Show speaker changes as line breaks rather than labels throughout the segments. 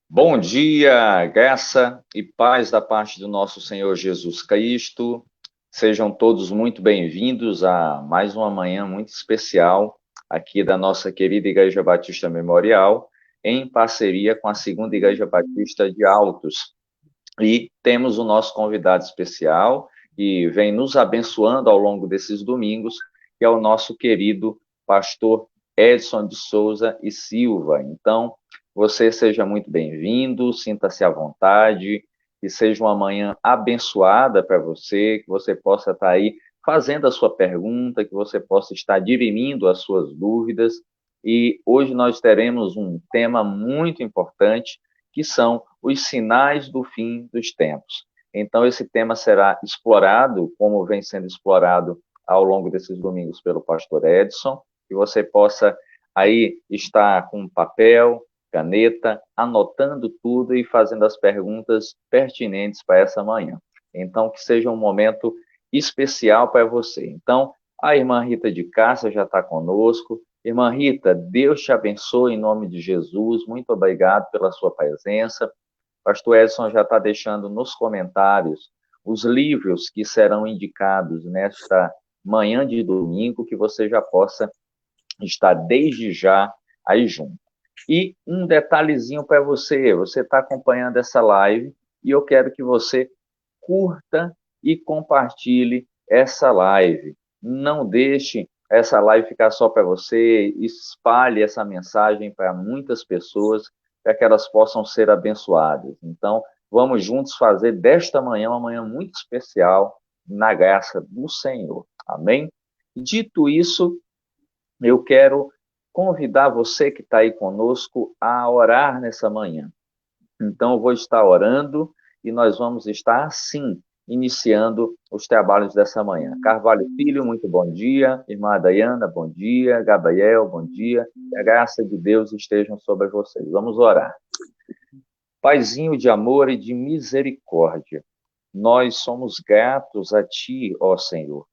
Bom dia, graça e paz da parte do nosso Senhor Jesus Cristo. Sejam todos muito bem-vindos a mais uma manhã muito especial aqui da nossa querida Igreja Batista Memorial, em parceria com a Segunda Igreja Batista de Altos. E temos o nosso convidado especial, que vem nos abençoando ao longo desses domingos, que é o nosso querido pastor Edson de Souza e Silva. Então, você seja muito bem-vindo, sinta-se à vontade, que seja uma manhã abençoada para você, que você possa estar aí fazendo a sua pergunta, que você possa estar dirimindo as suas dúvidas. E hoje nós teremos um tema muito importante, que são os sinais do fim dos tempos. Então, esse tema será explorado, como vem sendo explorado ao longo desses domingos pelo pastor Edson, que você possa aí estar com papel, caneta, anotando tudo e fazendo as perguntas pertinentes para essa manhã. Então, que seja um momento especial para você. Então, a irmã Rita de Cássia já está conosco. Irmã Rita, Deus te abençoe em nome de Jesus. Muito obrigado pela sua presença. Pastor Edson já está deixando nos comentários os livros que serão indicados nesta manhã de domingo, que você já possa estar desde já aí junto. E um detalhezinho para você, você está acompanhando essa live e eu quero que você curta e compartilhe essa live. Não deixe essa live ficar só para você, espalhe essa mensagem para muitas pessoas, para que elas possam ser abençoadas. Então, vamos juntos fazer desta manhã uma manhã muito especial na graça do Senhor. Amém? Dito isso, eu quero convidar você que está aí conosco a orar nessa manhã. Então, eu vou estar orando e nós vamos estar, sim, iniciando os trabalhos dessa manhã. Carvalho Filho, muito bom dia. Irmã Dayana, bom dia. Gabriel, bom dia. Que a graça de Deus esteja sobre vocês. Vamos orar. Paizinho de amor e de misericórdia, nós somos gratos a Ti, ó Senhor,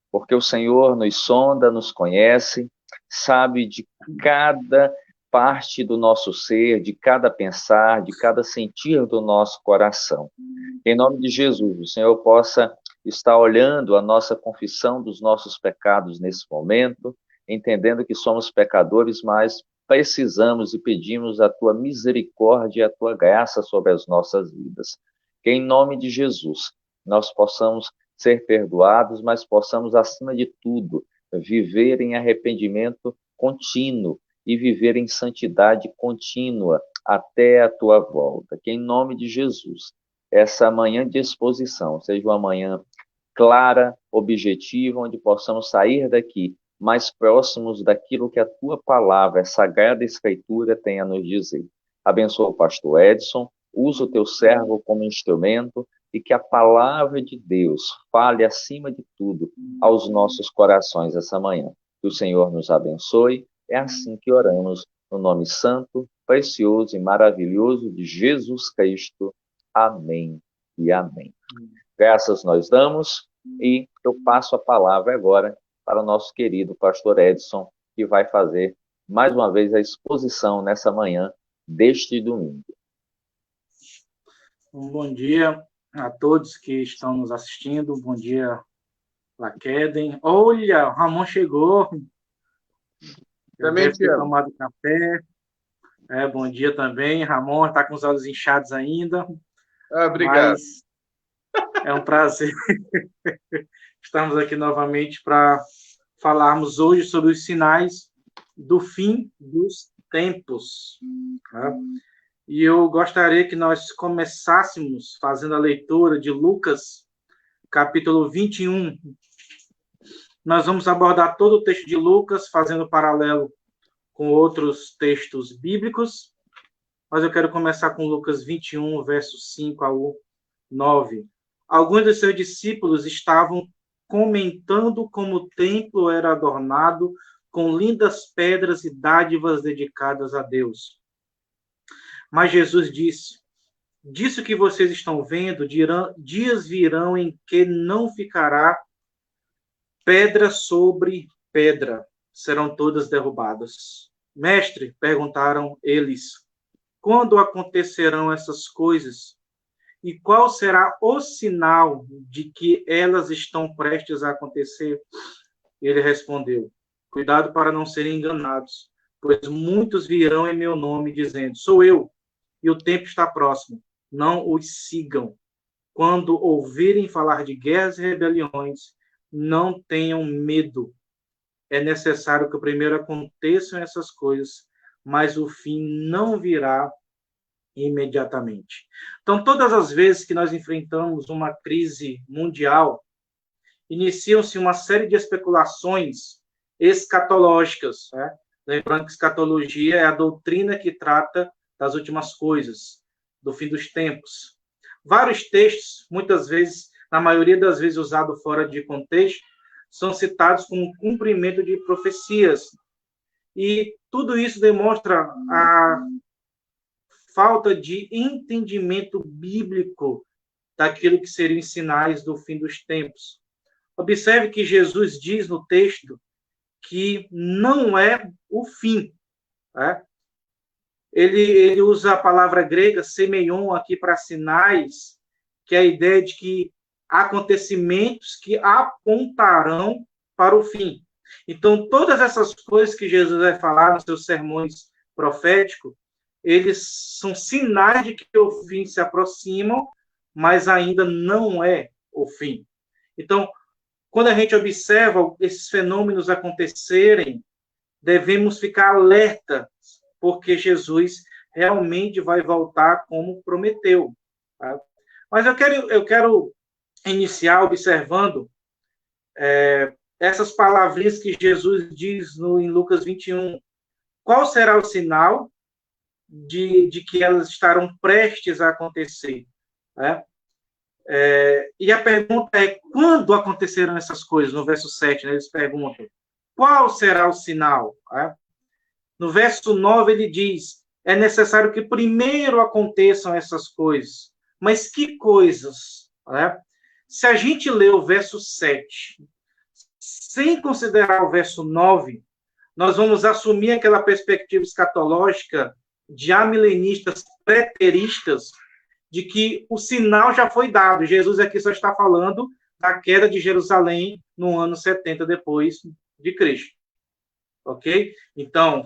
porque o Senhor nos sonda, nos conhece, sabe de cada parte do nosso ser, de cada pensar, de cada sentir do nosso coração. Em nome de Jesus, o Senhor possa estar olhando a nossa confissão dos nossos pecados nesse momento, entendendo que somos pecadores, mas precisamos e pedimos a tua misericórdia e a tua graça sobre as nossas vidas. Que em nome de Jesus nós possamos ser perdoados, mas possamos, acima de tudo, viver em arrependimento contínuo e viver em santidade contínua até a tua volta. Que em nome de Jesus essa manhã de exposição seja uma manhã clara, objetiva, onde possamos sair daqui mais próximos daquilo que a tua palavra, a Sagrada Escritura, tem a nos dizer. Abençoa o pastor Edson, usa o teu servo como instrumento e que a palavra de Deus fale acima de tudo aos nossos corações essa manhã. Que o Senhor nos abençoe. É assim que oramos, no nome santo, precioso e maravilhoso de Jesus Cristo. Amém e amém. Graças nós damos e eu passo a palavra agora para o nosso querido pastor Edson, que vai fazer mais uma vez a exposição nessa manhã deste domingo.
Um bom dia a todos que estão nos assistindo. Bom dia, Laqueden. Olha, o Ramon chegou. Já
Também
deve
te
ter
amo.
tomado café. Bom dia também. Ramon está com os olhos inchados ainda.
Obrigado.
Mas é um prazer estarmos aqui novamente para falarmos hoje sobre os sinais do fim dos tempos. Tá? E eu gostaria que nós começássemos fazendo a leitura de Lucas, capítulo 21. Nós vamos abordar todo o texto de Lucas, fazendo paralelo com outros textos bíblicos, mas eu quero começar com Lucas 21, versos 5 ao 9. Alguns de seus discípulos estavam comentando como o templo era adornado com lindas pedras e dádivas dedicadas a Deus. Mas Jesus disse: disso que vocês estão vendo, dias virão em que não ficará pedra sobre pedra, serão todas derrubadas. Mestre, perguntaram eles, quando acontecerão essas coisas? E qual será o sinal de que elas estão prestes a acontecer? Ele respondeu: cuidado para não serem enganados, pois muitos virão em meu nome dizendo: sou eu, e o tempo está próximo. Não os sigam. Quando ouvirem falar de guerras e rebeliões, não tenham medo. É necessário que primeiro aconteçam essas coisas, mas o fim não virá imediatamente. Então, todas as vezes que nós enfrentamos uma crise mundial, iniciam-se uma série de especulações escatológicas, né? Lembrando que escatologia é a doutrina que trata das últimas coisas, do fim dos tempos. Vários textos, muitas vezes, na maioria das vezes usado fora de contexto, são citados como cumprimento de profecias. E tudo isso demonstra a falta de entendimento bíblico daquilo que seriam os sinais do fim dos tempos. Observe que Jesus diz no texto que não é o fim. Né? Ele usa a palavra grega semeion aqui para sinais, que é a ideia de que acontecimentos que apontarão para o fim. Então, todas essas coisas que Jesus vai falar nos seus sermões proféticos, eles são sinais de que o fim se aproxima, mas ainda não é o fim. Então, quando a gente observa esses fenômenos acontecerem, devemos ficar alerta, porque Jesus realmente vai voltar como prometeu. Tá? Mas eu quero iniciar observando essas palavrinhas que Jesus diz em Lucas 21. Qual será o sinal de que elas estarão prestes a acontecer? Né? E a pergunta é, quando acontecerão essas coisas? No verso 7, né, eles perguntam, qual será o sinal? No verso 9, ele diz, é necessário que primeiro aconteçam essas coisas. Mas que coisas? Se a gente lê o verso 7, sem considerar o verso 9, nós vamos assumir aquela perspectiva escatológica de amilenistas preteristas, de que o sinal já foi dado. Jesus aqui só está falando da queda de Jerusalém no ano 70 depois de Cristo. Ok? Então,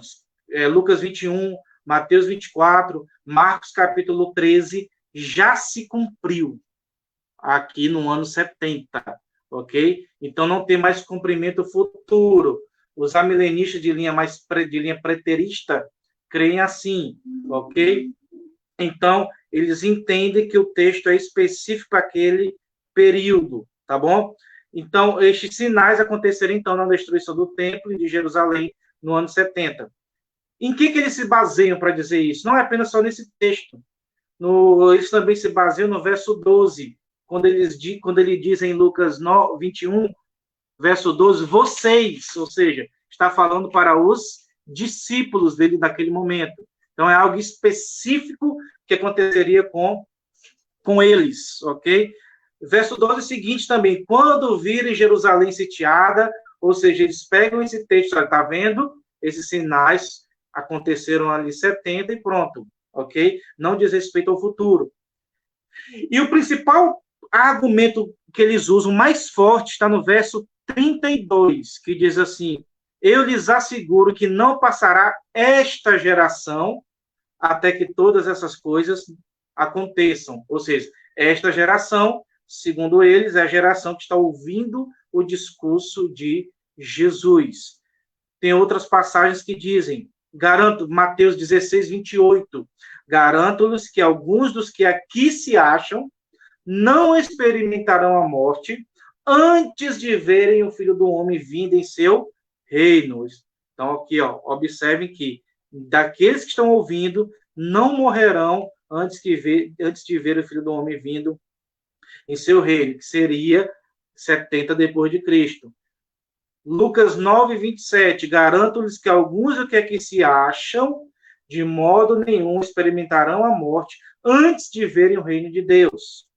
Lucas 21, Mateus 24, Marcos capítulo 13, já se cumpriu aqui no ano 70. Ok? Então, não tem mais cumprimento futuro. Os amilenistas de linha preterista creem assim. Ok? Então, eles entendem que o texto é específico para aquele período, tá bom? Então, estes sinais aconteceram, então, na destruição do templo de Jerusalém no ano 70. Em que eles se baseiam para dizer isso? Não é apenas só nesse texto. Eles também se baseiam no verso 12, quando ele diz em Lucas 21, verso 12, vocês, ou seja, está falando para os discípulos dele naquele momento. Então, é algo específico que aconteceria com eles, ok? Verso 12 seguinte também, quando virem Jerusalém sitiada, ou seja, eles pegam esse texto, está vendo? Esses sinais aconteceram ali 70 e pronto, ok? Não diz respeito ao futuro. E o principal argumento que eles usam, mais forte, está no verso 32, que diz assim, eu lhes asseguro que não passará esta geração até que todas essas coisas aconteçam. Ou seja, esta geração, segundo eles, é a geração que está ouvindo o discurso de Jesus. Tem outras passagens que dizem, Mateus 16, 28, garanto-lhes que alguns dos que aqui se acham não experimentarão a morte antes de verem o Filho do Homem vindo em seu reino. Então, aqui, observem que daqueles que estão ouvindo, não morrerão antes de ver o Filho do Homem vindo em seu reino, que seria 70 depois de Cristo. Lucas 9, 27, garanto-lhes que alguns do que aqui se acham, de modo nenhum experimentarão a morte antes de verem o reino de Deus.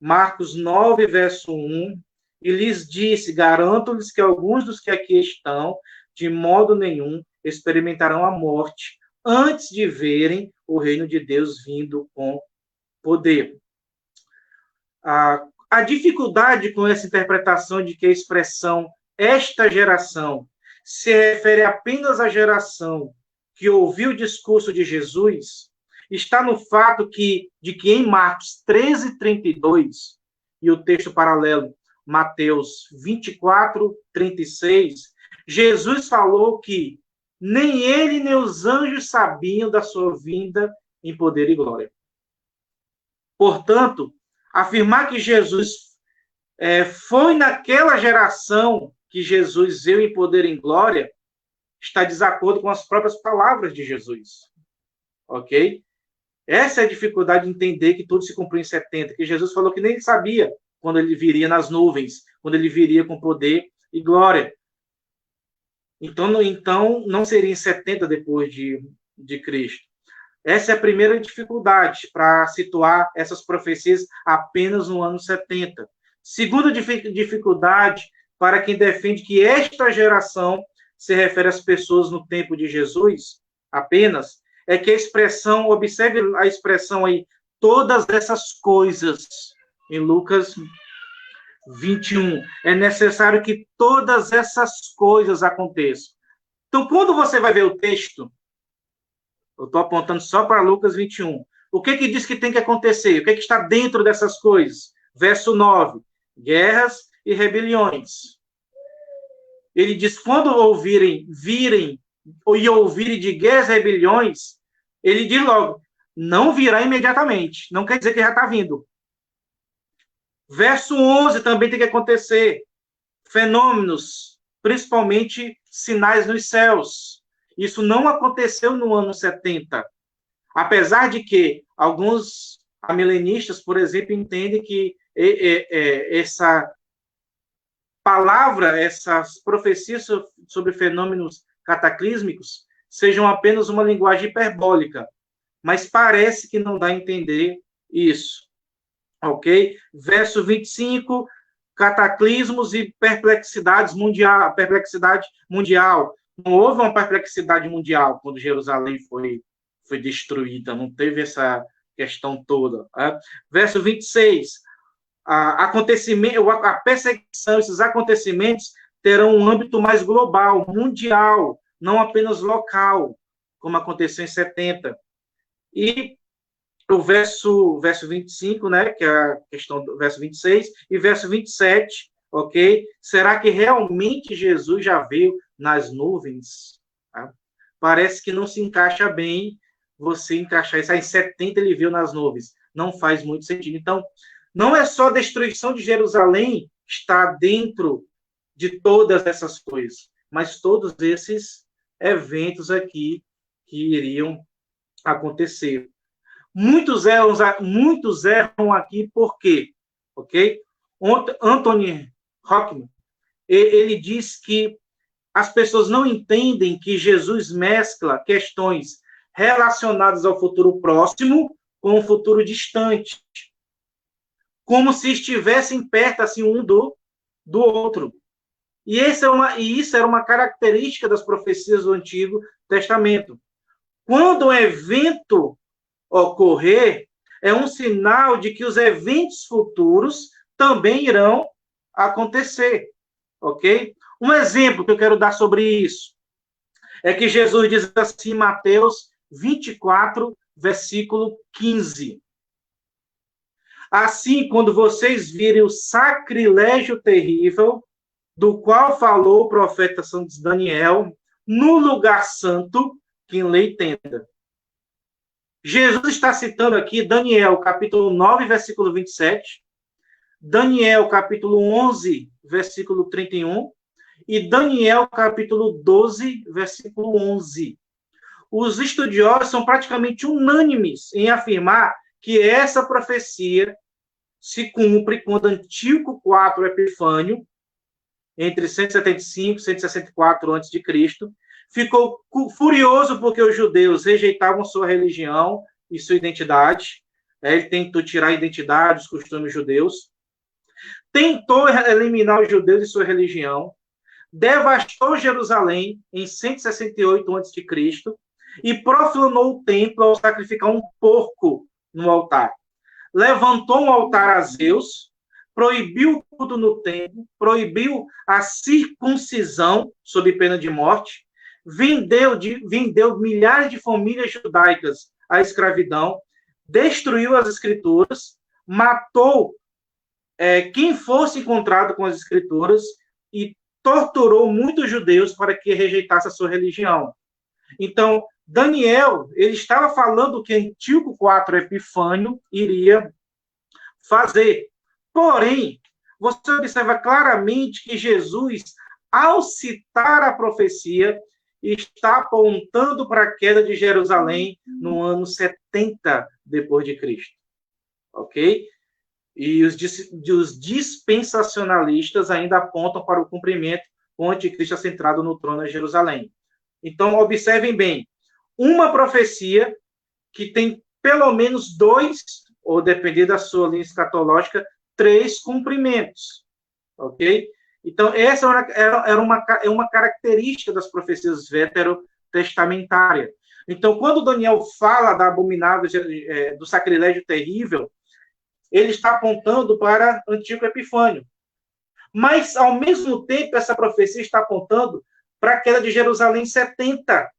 Marcos 9, verso 1, e lhes disse, garanto-lhes que alguns dos que aqui estão, de modo nenhum experimentarão a morte antes de verem o reino de Deus vindo com poder. A dificuldade com essa interpretação de que a expressão esta geração se refere apenas à geração que ouviu o discurso de Jesus está no fato de que em Marcos 13:32 e o texto paralelo Mateus 24:36, Jesus falou que nem ele nem os anjos sabiam da sua vinda em poder e glória. Portanto, afirmar que Jesus foi naquela geração que Jesus veio em poder e em glória está de desacordo com as próprias palavras de Jesus. Ok? Essa é a dificuldade de entender que tudo se cumpriu em 70, que Jesus falou que nem sabia quando ele viria nas nuvens, quando ele viria com poder e glória. Então não seria em 70 depois de Cristo. Essa é a primeira dificuldade para situar essas profecias apenas no ano 70. Segunda dificuldade para quem defende que esta geração se refere às pessoas no tempo de Jesus apenas, é que a expressão, observe a expressão aí, todas essas coisas, em Lucas 21, é necessário que todas essas coisas aconteçam. Então, quando você vai ver o texto, eu estou apontando só para Lucas 21, o que diz que tem que acontecer? O que está dentro dessas coisas? Verso 9, guerras e rebeliões. Ele diz, quando virem e ouvirem de guerras e rebeliões, ele diz logo, não virá imediatamente. Não quer dizer que já está vindo. Verso 11 também tem que acontecer. Fenômenos, principalmente sinais nos céus. Isso não aconteceu no ano 70. Apesar de que alguns amilenistas, por exemplo, entendem que essa palavra, essas profecias sobre fenômenos cataclísmicos sejam apenas uma linguagem hiperbólica, mas parece que não dá a entender isso, ok? Verso 25, cataclismos e perplexidade mundial. Não houve uma perplexidade mundial quando Jerusalém foi destruída, não teve essa questão toda. Né? Verso 26, a perseguição, esses acontecimentos terão um âmbito mais global, mundial, não apenas local, como aconteceu em 70. E o verso 25, né, que é a questão do verso 26, e verso 27, ok? Será que realmente Jesus já veio nas nuvens? Tá? Parece que não se encaixa bem você encaixar isso. Aí em 70 ele veio nas nuvens. Não faz muito sentido. Então, não é só a destruição de Jerusalém está dentro de todas essas coisas, mas todos esses eventos aqui que iriam acontecer. Muitos erram aqui por quê? Ok? Anthony Hockman, ele diz que as pessoas não entendem que Jesus mescla questões relacionadas ao futuro próximo com o futuro distante, como se estivessem perto assim um do outro. E isso era uma característica das profecias do Antigo Testamento. Quando um evento ocorrer, é um sinal de que os eventos futuros também irão acontecer, ok? Um exemplo que eu quero dar sobre isso é que Jesus diz assim em Mateus 24, versículo 15. Assim, quando vocês virem o sacrilégio terrível, do qual falou o profeta Santo Daniel, no lugar santo, quem lê entenda. Jesus está citando aqui Daniel, capítulo 9, versículo 27, Daniel, capítulo 11, versículo 31, e Daniel, capítulo 12, versículo 11. Os estudiosos são praticamente unânimes em afirmar que essa profecia se cumpre quando Antíoco IV Epifânio, entre 175 e 164 a.C., ficou furioso porque os judeus rejeitavam sua religião e sua identidade. Ele tentou tirar a identidade, os costumes judeus. Tentou eliminar os judeus e sua religião. Devastou Jerusalém em 168 a.C. e profanou o templo ao sacrificar um porco no altar. Levantou um altar a Zeus, proibiu o culto no templo, proibiu a circuncisão sob pena de morte, vendeu milhares de famílias judaicas à escravidão, destruiu as escrituras, matou quem fosse encontrado com as escrituras e torturou muitos judeus para que rejeitassem a sua religião. Então, Daniel, ele estava falando que Antíoco IV Epifânio iria fazer. Porém, você observa claramente que Jesus, ao citar a profecia, está apontando para a queda de Jerusalém no ano 70 depois de Cristo. Ok? E os dispensacionalistas ainda apontam para o cumprimento com o anticristo centrado no trono de Jerusalém. Então, observem bem, uma profecia que tem pelo menos 2, ou dependendo da sua linha escatológica, 3 cumprimentos. Ok? Então, essa é uma característica das profecias veterotestamentárias. Então, quando Daniel fala da abominável, do sacrilégio terrível, ele está apontando para Antíoco Epifânio. Mas, ao mesmo tempo, essa profecia está apontando para a queda de Jerusalém 70.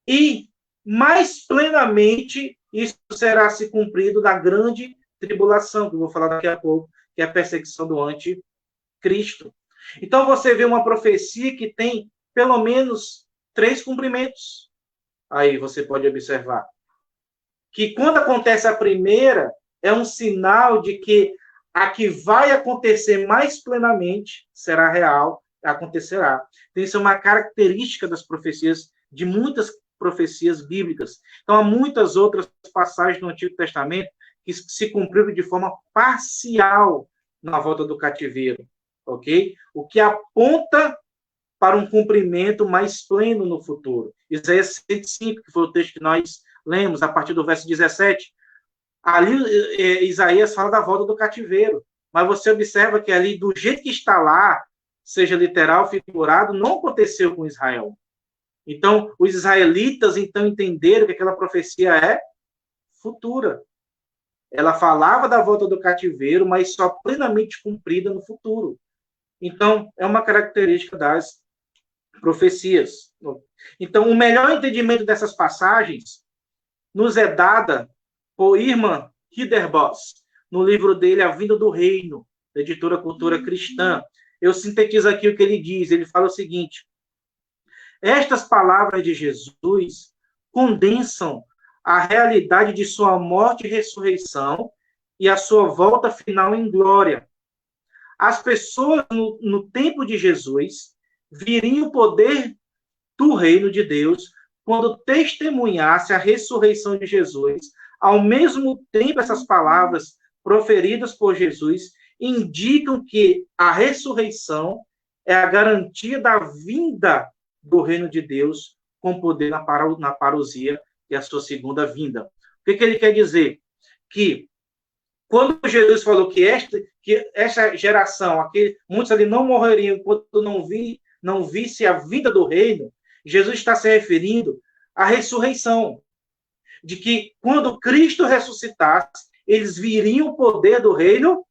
E, mais plenamente, isso será se cumprido na grande tribulação, que eu vou falar daqui a pouco, que é a perseguição do anticristo. Então, você vê uma profecia que tem, pelo menos, 3 cumprimentos. Aí você pode observar. Que quando acontece a primeira, é um sinal de que a que vai acontecer mais plenamente será real, acontecerá. Então, isso é uma característica das profecias, de muitas profecias bíblicas. Então, há muitas outras passagens no Antigo Testamento que se cumpriram de forma parcial na volta do cativeiro, ok? O que aponta para um cumprimento mais pleno no futuro. Isaías 105, que foi o texto que nós lemos, a partir do verso 17, ali Isaías fala da volta do cativeiro, mas você observa que ali, do jeito que está lá, seja literal, figurado, não aconteceu com Israel. Então, os israelitas, então, entenderam que aquela profecia é futura. Ela falava da volta do cativeiro, mas só plenamente cumprida no futuro. Então, é uma característica das profecias. Então, o melhor entendimento dessas passagens nos é dada por Irmã Ridderbos, no livro dele, A Vinda do Reino, da editora Cultura Cristã. Eu sintetizo aqui o que ele diz. Ele fala o seguinte: estas palavras de Jesus condensam a realidade de sua morte e ressurreição e a sua volta final em glória. As pessoas, no tempo de Jesus, viriam o poder do reino de Deus quando testemunhasse a ressurreição de Jesus. Ao mesmo tempo, essas palavras proferidas por Jesus indicam que a ressurreição é a garantia da vinda do reino de Deus com poder na parousia, que é a sua segunda vinda. O que ele quer dizer? Que quando Jesus falou que essa geração, muitos ali não morreriam enquanto não visse a vinda do reino, Jesus está se referindo à ressurreição. De que quando Cristo ressuscitasse, eles viriam o poder do reino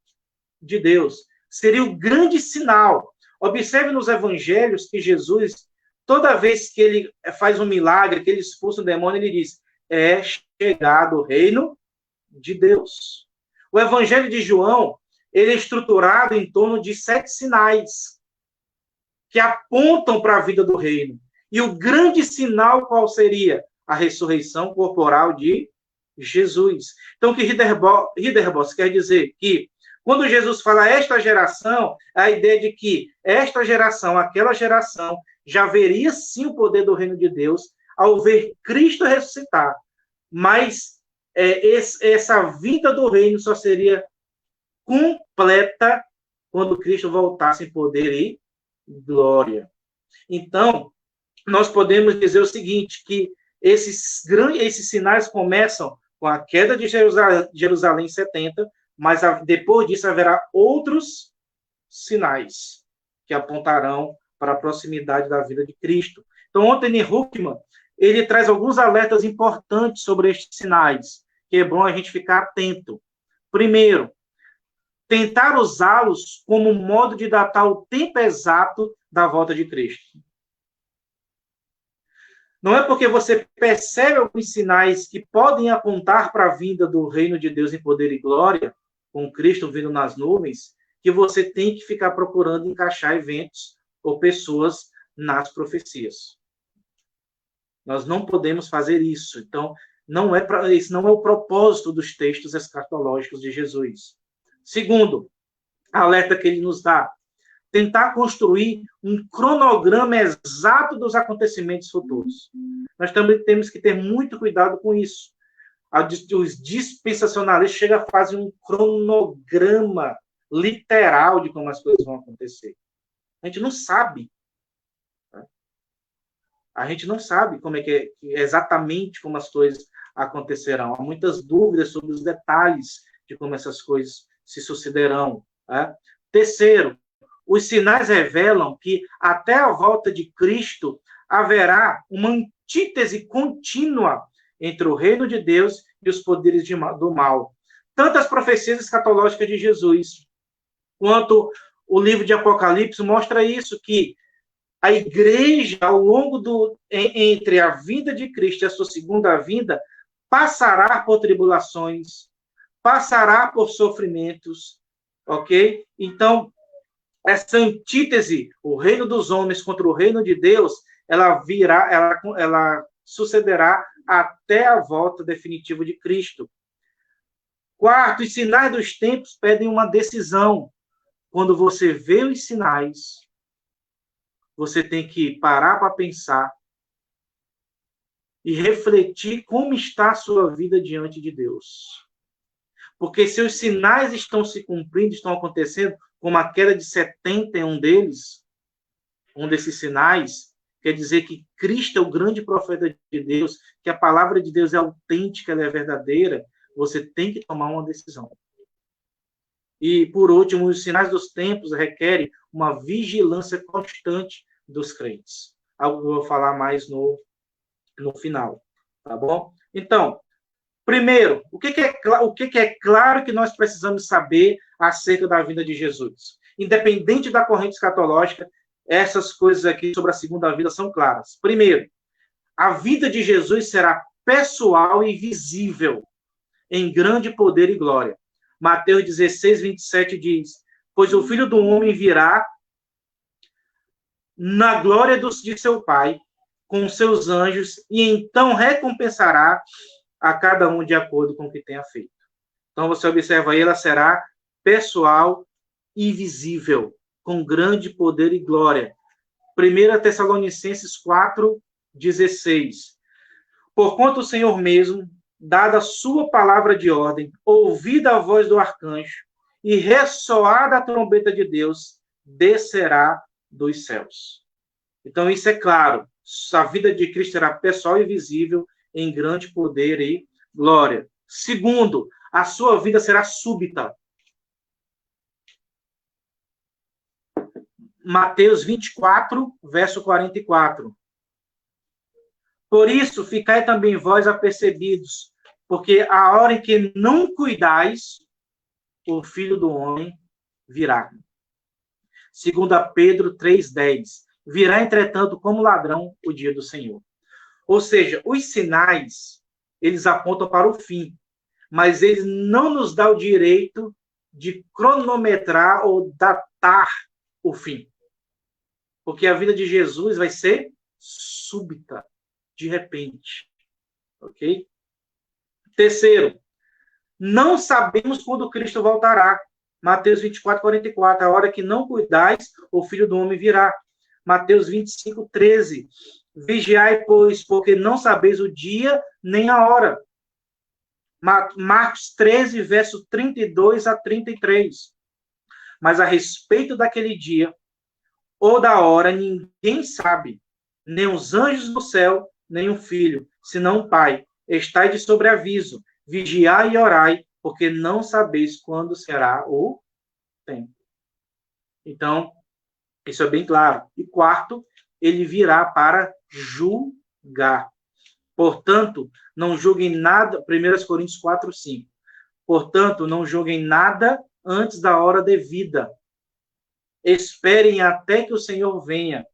de Deus. Seria o grande sinal. Observe nos evangelhos que Jesus, toda vez que ele faz um milagre, que ele expulsa um demônio, ele diz: é chegado o reino de Deus. O evangelho de João, ele é estruturado em torno de 7 sinais que apontam para a vida do reino. E o grande sinal qual seria? A ressurreição corporal de Jesus. Então, o que Ridderbos quer dizer? Que quando Jesus fala esta geração, a ideia de que esta geração, aquela geração, já veria sim o poder do reino de Deus ao ver Cristo ressuscitar. Mas essa vinda do reino só seria completa quando Cristo voltasse em poder e glória. Então, nós podemos dizer o seguinte, que esses sinais começam com a queda de Jerusalém em 70, mas depois disso haverá outros sinais que apontarão para a proximidade da vida de Cristo. Então, Anthony Huckman, ele traz alguns alertas importantes sobre estes sinais, que é bom a gente ficar atento. Primeiro, tentar usá-los como modo de datar o tempo exato da volta de Cristo. Não é porque você percebe alguns sinais que podem apontar para a vinda do reino de Deus em poder e glória, com Cristo vindo nas nuvens, que você tem que ficar procurando encaixar eventos ou pessoas nas profecias. Nós não podemos fazer isso. Então, esse não é o propósito dos textos escatológicos de Jesus. Segundo, alerta que ele nos dá: tentar construir um cronograma exato dos acontecimentos futuros. Nós também temos que ter muito cuidado com isso. Os dispensacionalistas chegam a fazer um cronograma literal de como as coisas vão acontecer. A gente não sabe. A gente não sabe como é que é exatamente como as coisas acontecerão. Há muitas dúvidas sobre os detalhes de como essas coisas se sucederão. Né? Terceiro, os sinais revelam que até a volta de Cristo haverá uma antítese contínua entre o reino de Deus e os poderes do mal. Tanto as profecias escatológicas de Jesus, quanto o livro de Apocalipse mostra isso, que a igreja, ao longo entre a vinda de Cristo e a sua segunda vinda, passará por tribulações, passará por sofrimentos, ok? Então, essa antítese, o reino dos homens contra o reino de Deus, ela sucederá até a volta definitiva de Cristo. Quarto, os sinais dos tempos pedem uma decisão. Quando você vê os sinais, você tem que parar para pensar e refletir como está a sua vida diante de Deus. Porque se os sinais estão se cumprindo, estão acontecendo, como a queda de 71 deles, um desses sinais, quer dizer que Cristo é o grande profeta de Deus, que a palavra de Deus é autêntica, ela é verdadeira, você tem que tomar uma decisão. E, por último, os sinais dos tempos requerem uma vigilância constante dos crentes. Algo que eu vou falar mais no final, tá bom? Então, primeiro, o que é claro que nós precisamos saber acerca da vinda de Jesus? Independente da corrente escatológica, essas coisas aqui sobre a segunda vinda são claras. Primeiro, a vinda de Jesus será pessoal e visível, em grande poder e glória. Mateus 16, 27 diz: pois o Filho do Homem virá na glória de seu Pai, com seus anjos, e então recompensará a cada um de acordo com o que tenha feito. Então, você observa aí, ela será pessoal e visível, com grande poder e glória. 1 Tessalonicenses 4, 16. Porquanto o Senhor mesmo, dada a sua palavra de ordem, ouvida a voz do arcanjo e ressoada a trombeta de Deus, descerá dos céus. Então, isso é claro. A vida de Cristo será pessoal e visível, em grande poder e glória. Segundo, a sua vida será súbita. Mateus 24, verso 44. Por isso, ficai também vós apercebidos, porque a hora em que não cuidais, o Filho do Homem virá. 2 Pedro 3,10. Virá, entretanto, como ladrão o dia do Senhor. Ou seja, os sinais, eles apontam para o fim, mas eles não nos dão o direito de cronometrar ou datar o fim. Porque a vida de Jesus vai ser súbita, de repente. Ok? Terceiro, não sabemos quando Cristo voltará. Mateus 24, 44. A hora que não cuidais, o Filho do Homem virá. Mateus 25, 13. Vigiai, pois, porque não sabeis o dia nem a hora. Marcos 13, verso 32 a 33. Mas a respeito daquele dia ou da hora, ninguém sabe, nem os anjos do céu, nem o Filho, senão o Pai. Estai de sobreaviso, vigiai e orai, porque não sabeis quando será o tempo. Então, isso é bem claro. E quarto, ele virá para julgar. Portanto, não julguem nada, 1 Coríntios 4, 5. Portanto, não julguem nada antes da hora devida. Esperem até que o Senhor venha.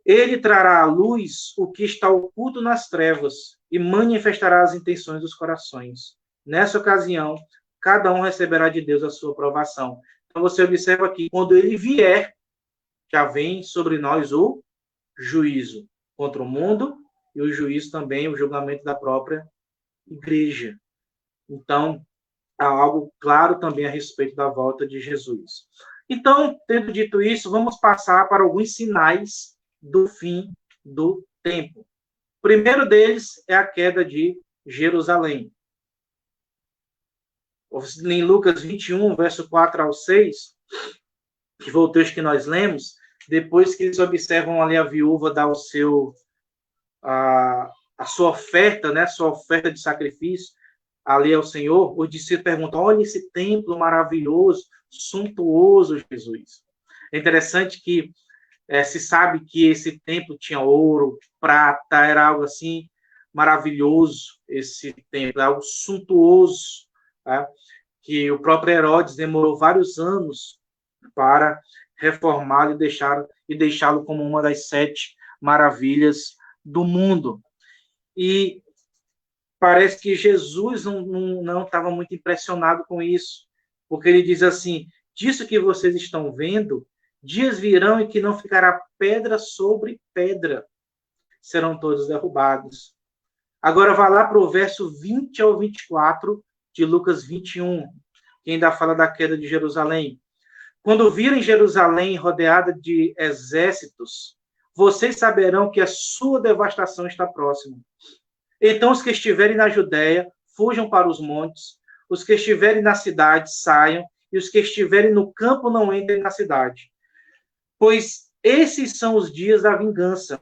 Ele trará à luz o que está oculto nas trevas e manifestará as intenções dos corações. Nessa ocasião, cada um receberá de Deus a sua aprovação. Então você observa que quando ele vier, já vem sobre nós o juízo contra o mundo e o juízo também, o julgamento da própria igreja. Então, há algo claro também a respeito da volta de Jesus. Então, tendo dito isso, vamos passar para alguns sinais do fim do tempo. O primeiro deles é a queda de Jerusalém. Em Lucas 21, verso 4 ao 6, que foi o texto que nós lemos, depois que eles observam ali a viúva dar a sua oferta, né, sua oferta de sacrifício ali ao Senhor, os discípulos perguntam: olha esse templo maravilhoso, suntuoso, Jesus. É interessante que se sabe que esse templo tinha ouro, prata, era algo assim maravilhoso, esse templo, algo suntuoso, tá? Que o próprio Herodes demorou vários anos para reformá-lo e deixá-lo como uma das 7 maravilhas do mundo. E parece que Jesus não estava muito impressionado com isso, porque ele diz assim: disso que vocês estão vendo, dias virão em que não ficará pedra sobre pedra, serão todos derrubados. Agora vá lá para o verso 20 ao 24 de Lucas 21, que ainda fala da queda de Jerusalém. Quando virem Jerusalém rodeada de exércitos, vocês saberão que a sua devastação está próxima. Então os que estiverem na Judéia, fujam para os montes, os que estiverem na cidade, saiam, e os que estiverem no campo, não entrem na cidade. Pois esses são os dias da vingança,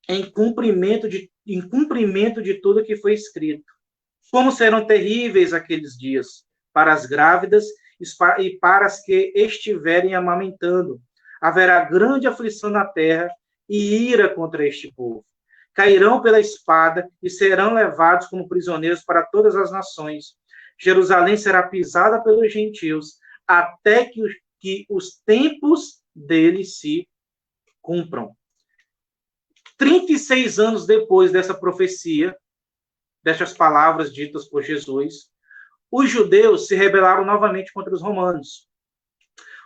em cumprimento de tudo que foi escrito. Como serão terríveis aqueles dias para as grávidas e para as que estiverem amamentando. Haverá grande aflição na terra e ira contra este povo. Cairão pela espada e serão levados como prisioneiros para todas as nações. Jerusalém será pisada pelos gentios, até que os tempos deles se cumpram. 36 anos depois dessa profecia, dessas palavras ditas por Jesus, os judeus se rebelaram novamente contra os romanos.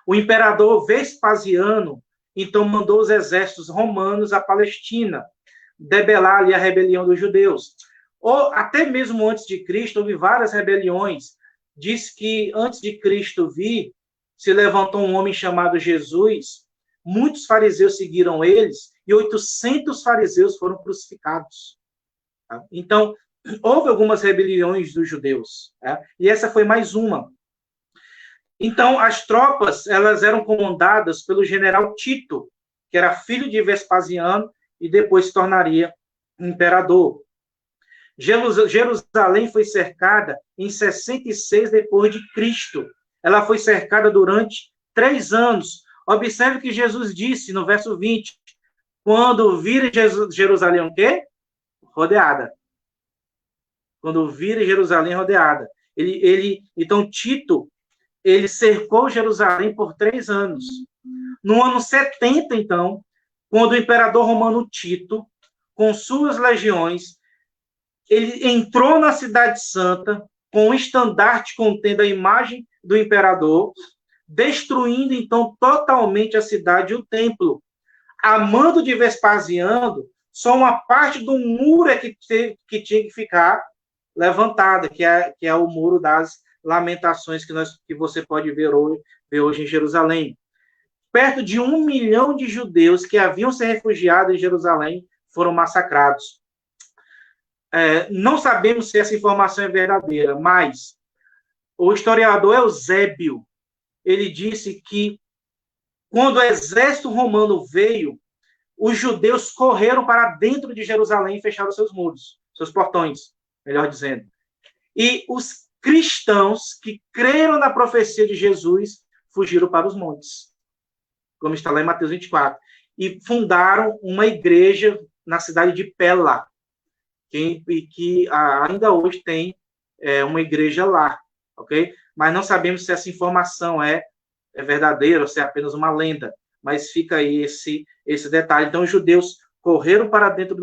O imperador Vespasiano, então, mandou os exércitos romanos à Palestina, debelar ali a rebelião dos judeus. Ou até mesmo antes de Cristo, houve várias rebeliões. Diz que antes de Cristo vir, se levantou um homem chamado Jesus, muitos fariseus seguiram eles, e 800 fariseus foram crucificados. Então, houve algumas rebeliões dos judeus, e essa foi mais uma. Então, as tropas, elas eram comandadas pelo general Tito, que era filho de Vespasiano, e depois se tornaria imperador. Jerusalém foi cercada em 66 depois de Cristo. Ela foi cercada durante 3 anos. Observe que Jesus disse no verso 20, quando virem Jerusalém o quê? Rodeada. Quando virem Jerusalém rodeada. Então, Tito, ele cercou Jerusalém por 3 anos. No ano 70, então, quando o imperador romano Tito, com suas legiões, ele entrou na cidade santa com um estandarte contendo a imagem do imperador, destruindo, então, totalmente a cidade e o templo. A mando de Vespasiano, só uma parte do muro é que tinha que ficar levantada, que é o muro das lamentações que você pode ver hoje em Jerusalém. Perto de 1 milhão de judeus que haviam se refugiado em Jerusalém foram massacrados. Não sabemos se essa informação é verdadeira, mas o historiador Eusébio, ele disse que quando o exército romano veio, os judeus correram para dentro de Jerusalém e fecharam seus muros, seus portões, melhor dizendo. E os cristãos que creram na profecia de Jesus fugiram para os montes, como está lá em Mateus 24, e fundaram uma igreja na cidade de Pela. e que ainda hoje tem uma igreja lá, ok? Mas não sabemos se essa informação é verdadeira ou se é apenas uma lenda, mas fica aí esse detalhe. Então, os judeus correram para dentro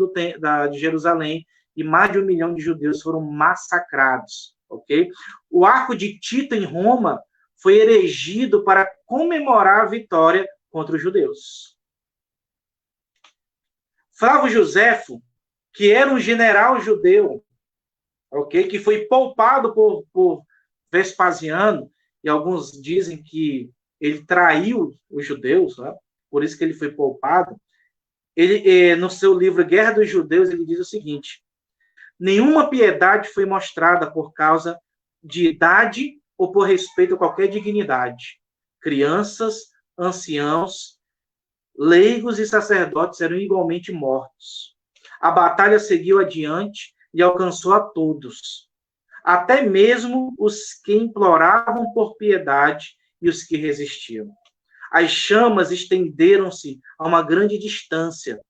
de Jerusalém e mais de 1 milhão de judeus foram massacrados, ok? O Arco de Tito, em Roma, foi erigido para comemorar a vitória contra os judeus. Flávio Josefo, que era um general judeu, ok, que foi poupado por Vespasiano, e alguns dizem que ele traiu os judeus, né? Por isso que ele foi poupado. Ele, no seu livro Guerra dos Judeus, ele diz o seguinte: nenhuma piedade foi mostrada por causa de idade ou por respeito a qualquer dignidade. Crianças, anciãos, leigos e sacerdotes eram igualmente mortos. A batalha seguiu adiante e alcançou a todos, até mesmo os que imploravam por piedade e os que resistiam. As chamas estenderam-se a uma grande distância,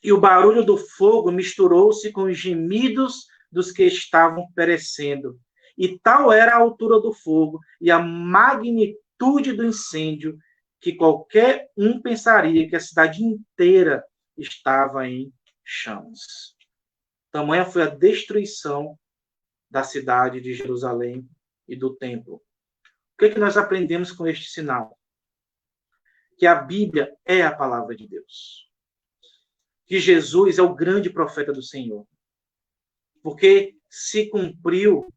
e o barulho do fogo misturou-se com os gemidos dos que estavam perecendo. E tal era a altura do fogo e a magnitude do incêndio que qualquer um pensaria que a cidade inteira estava em chamas. Tamanha foi a destruição da cidade de Jerusalém e do templo. O que nós aprendemos com este sinal? Que a Bíblia é a palavra de Deus. Que Jesus é o grande profeta do Senhor. Porque se cumpriu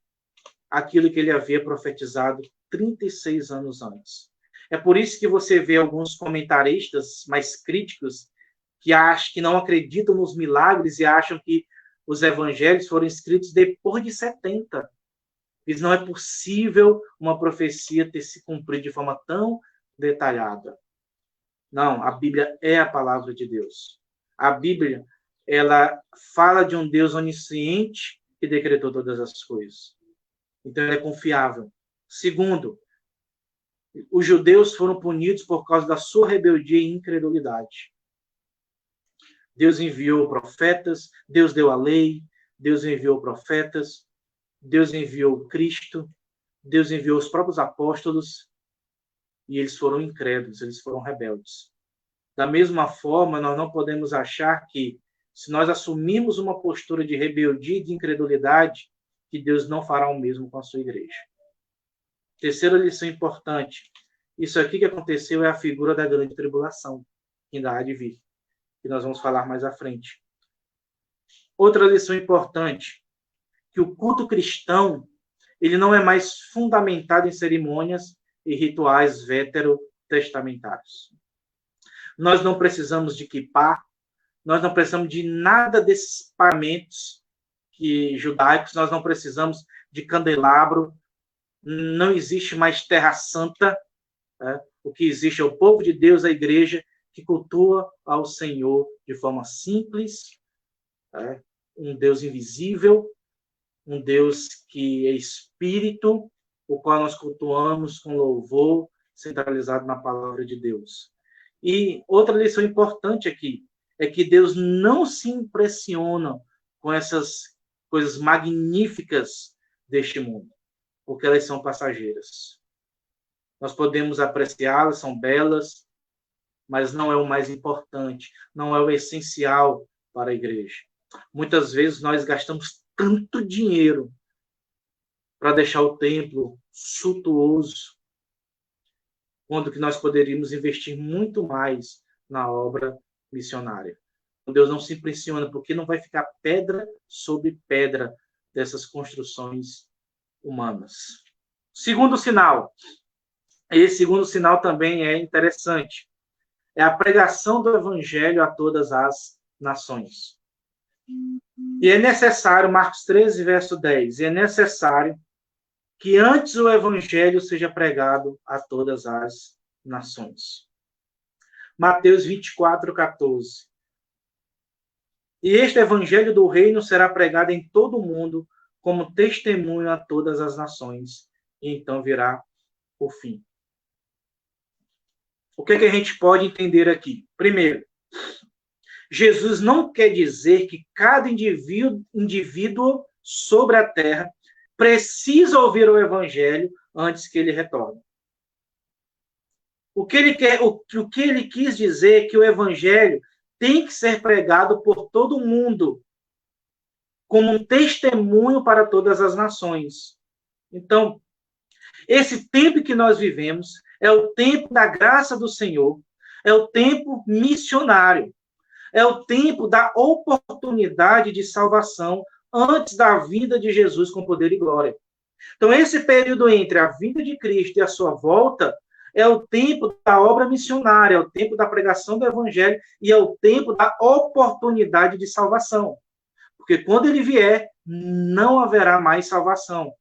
aquilo que ele havia profetizado 36 anos antes. É por isso que você vê alguns comentaristas mais críticos que não acreditam nos milagres e acham que os evangelhos foram escritos depois de 70. Mas não é possível uma profecia ter se cumprido de forma tão detalhada. Não, a Bíblia é a palavra de Deus. A Bíblia, ela fala de um Deus onisciente que decretou todas as coisas. Então, ela é confiável. Segundo, os judeus foram punidos por causa da sua rebeldia e incredulidade. Deus enviou profetas, Deus deu a lei, Deus enviou profetas, Deus enviou Cristo, Deus enviou os próprios apóstolos, e eles foram incrédulos, eles foram rebeldes. Da mesma forma, nós não podemos achar que, se nós assumirmos uma postura de rebeldia e de incredulidade, que Deus não fará o mesmo com a sua igreja. Terceira lição importante. Isso aqui que aconteceu é a figura da grande tribulação, que ainda há de vir, que nós vamos falar mais à frente. Outra lição importante, que o culto cristão, ele não é mais fundamentado em cerimônias e rituais veterotestamentários. Nós não precisamos de kippá, nós não precisamos de nada desses paramentos judaicos, nós não precisamos de candelabro, não existe mais terra santa, né? O que existe é o povo de Deus, a igreja, que cultua ao Senhor de forma simples, né? Um Deus invisível, um Deus que é espírito, o qual nós cultuamos com louvor, centralizado na palavra de Deus. E outra lição importante aqui é que Deus não se impressiona com essas coisas magníficas deste mundo, porque elas são passageiras. Nós podemos apreciá-las, são belas, mas não é o mais importante, não é o essencial para a igreja. Muitas vezes nós gastamos tanto dinheiro para deixar o templo suntuoso, quando que nós poderíamos investir muito mais na obra missionária. Deus não se impressiona, porque não vai ficar pedra sobre pedra dessas construções humanas. Segundo sinal. Esse segundo sinal também é interessante. É a pregação do evangelho a todas as nações. E é necessário, Marcos 13, verso 10, é necessário que antes o evangelho seja pregado a todas as nações. Mateus 24, 14. E este evangelho do reino será pregado em todo o mundo como testemunho a todas as nações, e então virá o fim. O que a gente pode entender aqui? Primeiro, Jesus não quer dizer que cada indivíduo sobre a terra precisa ouvir o evangelho antes que ele retorne. O que ele quis dizer é que o evangelho tem que ser pregado por todo mundo, como um testemunho para todas as nações. Então, esse tempo que nós vivemos é o tempo da graça do Senhor, é o tempo missionário, é o tempo da oportunidade de salvação antes da vinda de Jesus com poder e glória. Então, esse período entre a vinda de Cristo e a sua volta é o tempo da obra missionária, é o tempo da pregação do evangelho e é o tempo da oportunidade de salvação. Porque quando ele vier, não haverá mais salvação,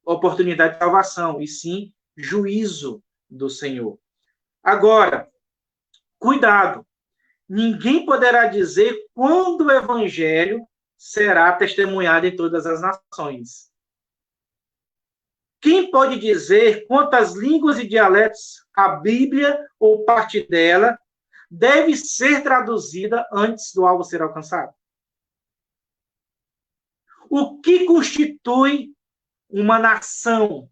oportunidade de salvação, e sim juízo do Senhor. Agora, cuidado, ninguém poderá dizer quando o evangelho será testemunhado em todas as nações. Quem pode dizer quantas línguas e dialetos a Bíblia ou parte dela deve ser traduzida antes do alvo ser alcançado? O que constitui uma nação?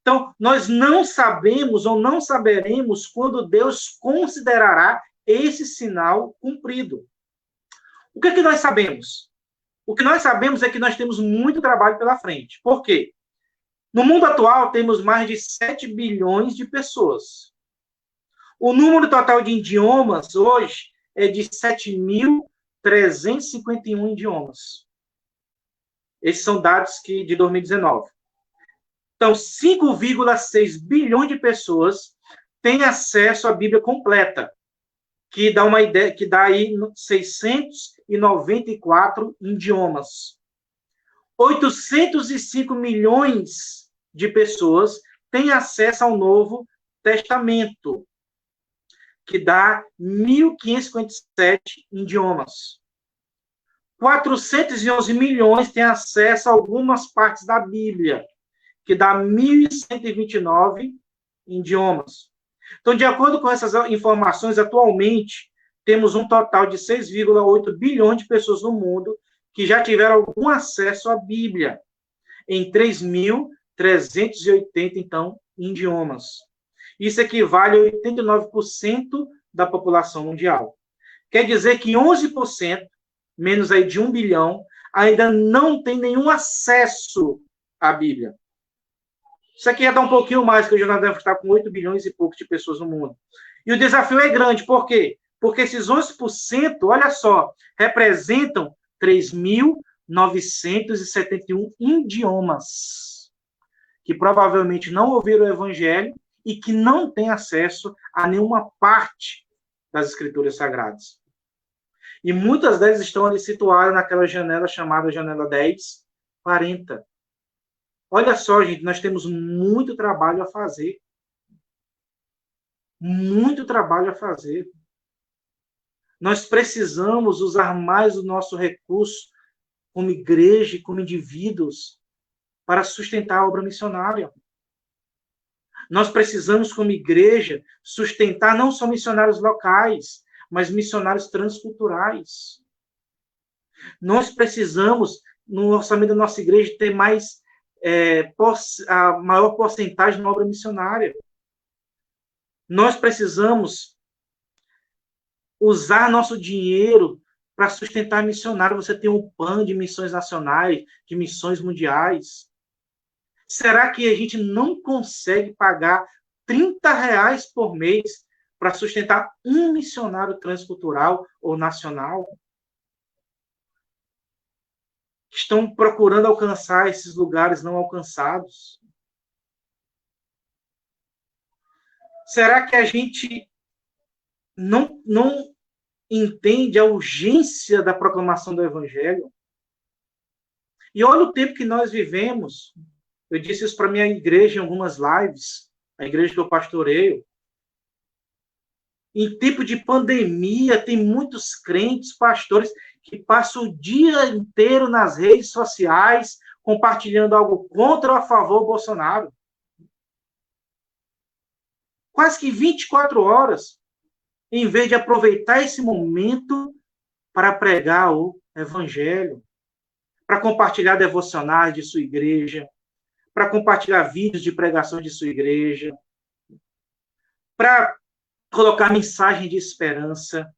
Então, nós não sabemos ou não saberemos quando Deus considerará esse sinal cumprido. O que é que nós sabemos? O que nós sabemos é que nós temos muito trabalho pela frente. Por quê? No mundo atual, temos mais de 7 bilhões de pessoas. O número total de idiomas hoje é de 7.351 idiomas. Esses são dados de 2019. Então, 5,6 bilhões de pessoas têm acesso à Bíblia completa, que dá uma ideia, que dá aí 694 idiomas. 805 milhões de pessoas têm acesso ao Novo Testamento, que dá 1.557 idiomas. 411 milhões têm acesso a algumas partes da Bíblia, que dá 1.129 idiomas. Então, de acordo com essas informações, atualmente, temos um total de 6,8 bilhões de pessoas no mundo que já tiveram algum acesso à Bíblia, em 3.380, então, idiomas. Isso equivale a 89% da população mundial. Quer dizer que 11%, menos aí de 1 bilhão, ainda não tem nenhum acesso à Bíblia. Isso aqui ia dar um pouquinho mais, que o jornal deve estar com 8 bilhões e pouco de pessoas no mundo. E o desafio é grande, por quê? Porque esses 11%, olha só, representam 3.971 idiomas que provavelmente não ouviram o evangelho e que não têm acesso a nenhuma parte das escrituras sagradas. E muitas delas estão ali situadas naquela janela chamada janela 1040. Olha só, gente, nós temos muito trabalho a fazer. Muito trabalho a fazer. Nós precisamos usar mais o nosso recurso como igreja e como indivíduos para sustentar a obra missionária. Nós precisamos, como igreja, sustentar não só missionários locais, mas missionários transculturais. Nós precisamos, no orçamento da nossa igreja, ter mais a maior porcentagem na obra missionária. Nós precisamos usar nosso dinheiro para sustentar missionário. Você tem um PAN de missões nacionais, de missões mundiais. Será que a gente não consegue pagar R$30 por mês para sustentar um missionário transcultural ou nacional? Estão procurando alcançar esses lugares não alcançados. Será que a gente não entende a urgência da proclamação do Evangelho? E olha o tempo que nós vivemos. Eu disse isso para minha igreja em algumas lives, a igreja que eu pastoreio. Em tempo de pandemia, tem muitos crentes, pastores, que passam o dia inteiro nas redes sociais compartilhando algo contra ou a favor do Bolsonaro. Quase que 24 horas. em vez de aproveitar esse momento para pregar o evangelho, para compartilhar devocionais de sua igreja, para compartilhar vídeos de pregação de sua igreja, para colocar mensagem de esperança.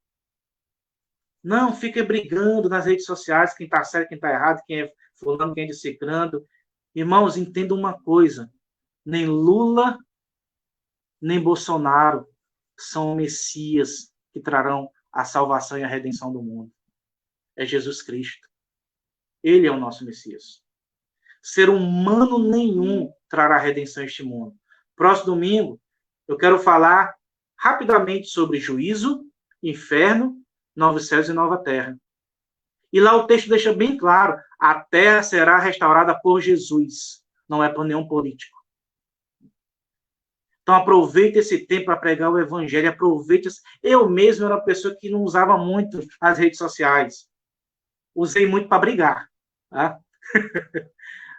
Não fique brigando nas redes sociais, quem está certo, quem está errado, quem é fulano, quem é de ciclano. Irmãos, entendam uma coisa, nem Lula, nem Bolsonaro são Messias que trarão a salvação e a redenção do mundo. É Jesus Cristo. Ele é o nosso Messias. Ser humano nenhum trará redenção a este mundo. Próximo domingo, eu quero falar rapidamente sobre juízo, inferno, novos céus e nova terra. E lá o texto deixa bem claro, a terra será restaurada por Jesus, não é por nenhum político. Então aproveite esse tempo para pregar o evangelho, aproveite. Eu mesmo era uma pessoa que não usava muito as redes sociais. Usei muito para brigar, tá?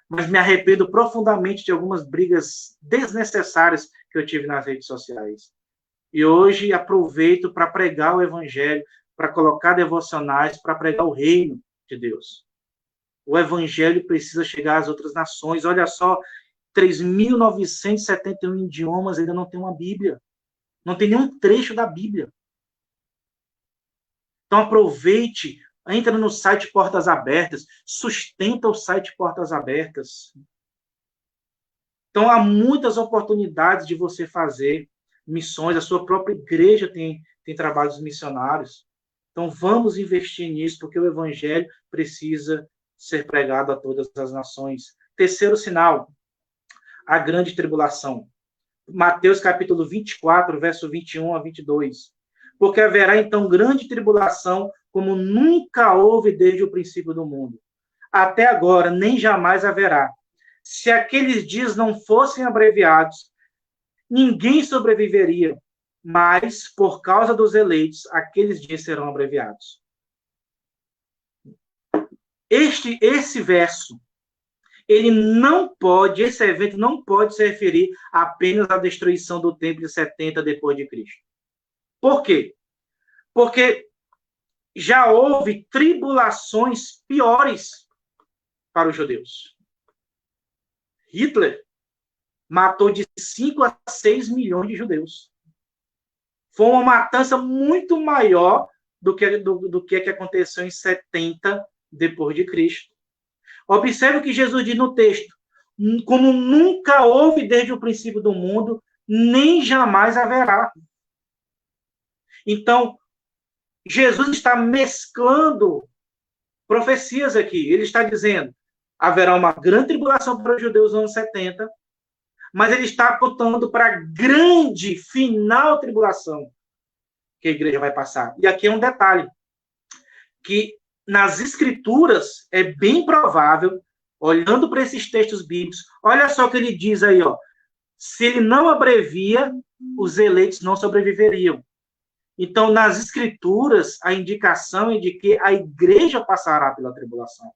Mas me arrependo profundamente de algumas brigas desnecessárias que eu tive nas redes sociais. E hoje aproveito para pregar o evangelho, para colocar devocionais, para pregar o reino de Deus. O evangelho precisa chegar às outras nações. Olha só, 3.971 idiomas ainda não tem uma Bíblia. Não tem nenhum trecho da Bíblia. Então aproveite, entra no site Portas Abertas, sustenta o site Portas Abertas. Então há muitas oportunidades de você fazer missões, a sua própria igreja tem trabalhos missionários. Então vamos investir nisso, porque o evangelho precisa ser pregado a todas as nações. Terceiro sinal, a grande tribulação. Mateus capítulo 24, verso 21 a 22. Porque haverá então grande tribulação, como nunca houve desde o princípio do mundo. Até agora, nem jamais haverá. Se aqueles dias não fossem abreviados, ninguém sobreviveria, mas, por causa dos eleitos, aqueles dias serão abreviados. Esse verso, esse evento não pode se referir apenas à destruição do templo de 70 depois de Cristo. Por quê? Porque já houve tribulações piores para os judeus. Hitler matou de 5 a 6 milhões de judeus. Foi uma matança muito maior do que aconteceu em 70 depois de Cristo. Observe o que Jesus diz no texto. Como nunca houve desde o princípio do mundo, nem jamais haverá. Então, Jesus está mesclando profecias aqui. Ele está dizendo, haverá uma grande tribulação para os judeus nos anos 70, mas ele está apontando para a grande final tribulação que a igreja vai passar. E aqui é um detalhe, que nas escrituras é bem provável, olhando para esses textos bíblicos, olha só o que ele diz aí, ó, se ele não abrevia, os eleitos não sobreviveriam. Então, nas escrituras, a indicação é de que a igreja passará pela tribulação.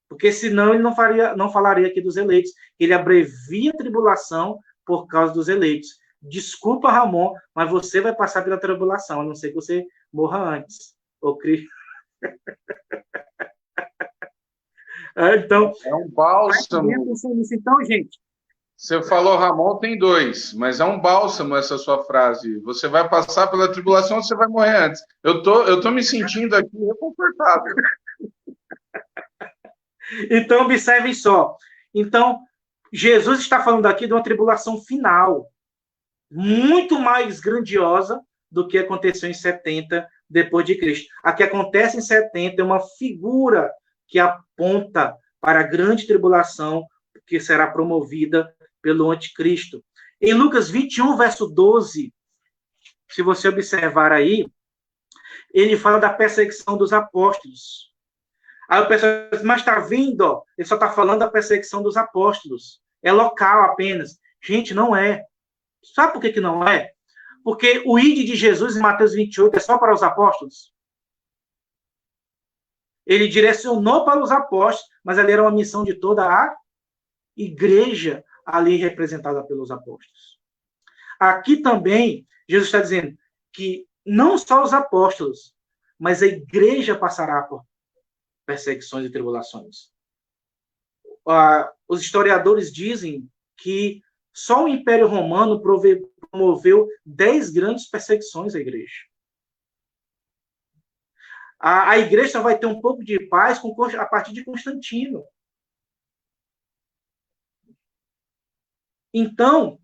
Porque senão ele não falaria aqui dos eleitos. Ele abrevia a tribulação por causa dos eleitos. Desculpa, Ramon, mas você vai passar pela tribulação, a não ser que você morra antes. Ô, Cristo. Então,
é um bálsamo.
Então, gente.
Você falou, Ramon, tem 2, mas é um bálsamo essa sua frase. Você vai passar pela tribulação ou você vai morrer antes? Eu tô me sentindo aqui reconfortável.
Então, observem só. Então, Jesus está falando aqui de uma tribulação final, muito mais grandiosa do que aconteceu em 70 depois de Cristo. A que acontece em 70 é uma figura que aponta para a grande tribulação que será promovida pelo anticristo. Em Lucas 21, verso 12, se você observar aí, ele fala da perseguição dos apóstolos. Aí o pessoal diz, mas está vindo, ó, ele só está falando da perseguição dos apóstolos. É local apenas. Gente, não é. Sabe por que não é? Porque o ide de Jesus em Mateus 28 é só para os apóstolos. Ele direcionou para os apóstolos, mas ali era uma missão de toda a igreja ali representada pelos apóstolos. Aqui também, Jesus está dizendo que não só os apóstolos, mas a igreja passará por perseguições e tribulações. Os historiadores dizem que só o Império Romano promoveu 10 grandes perseguições à igreja. A igreja só vai ter um pouco de paz a partir de Constantino. Então,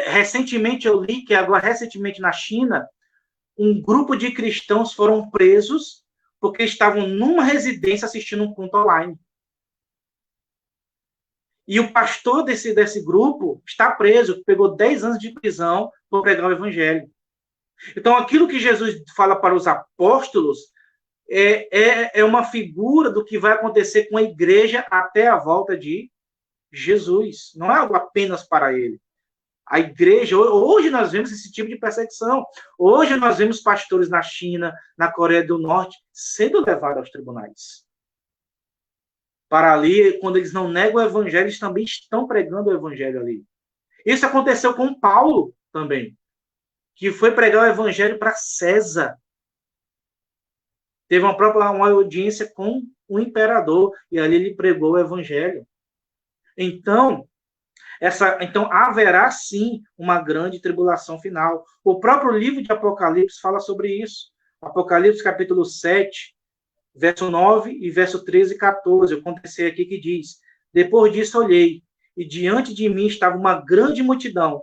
recentemente eu li que recentemente na China, um grupo de cristãos foram presos porque estavam numa residência assistindo um culto online. E o pastor desse grupo está preso, pegou 10 anos de prisão por pregar o evangelho. Então, aquilo que Jesus fala para os apóstolos é uma figura do que vai acontecer com a igreja até a volta de Jesus. Não é algo apenas para ele. A igreja, hoje nós vemos esse tipo de perseguição. Hoje nós vemos pastores na China, na Coreia do Norte, sendo levados aos tribunais. Para ali, quando eles não negam o evangelho, eles também estão pregando o evangelho ali. Isso aconteceu com Paulo também, que foi pregar o evangelho para César. Teve uma audiência com o imperador, e ali ele pregou o evangelho. Então haverá sim uma grande tribulação final. O próprio livro de Apocalipse fala sobre isso. Apocalipse capítulo 7, verso 9 e verso 13 e 14. Eu contei aqui que diz: depois disso olhei, e diante de mim estava uma grande multidão,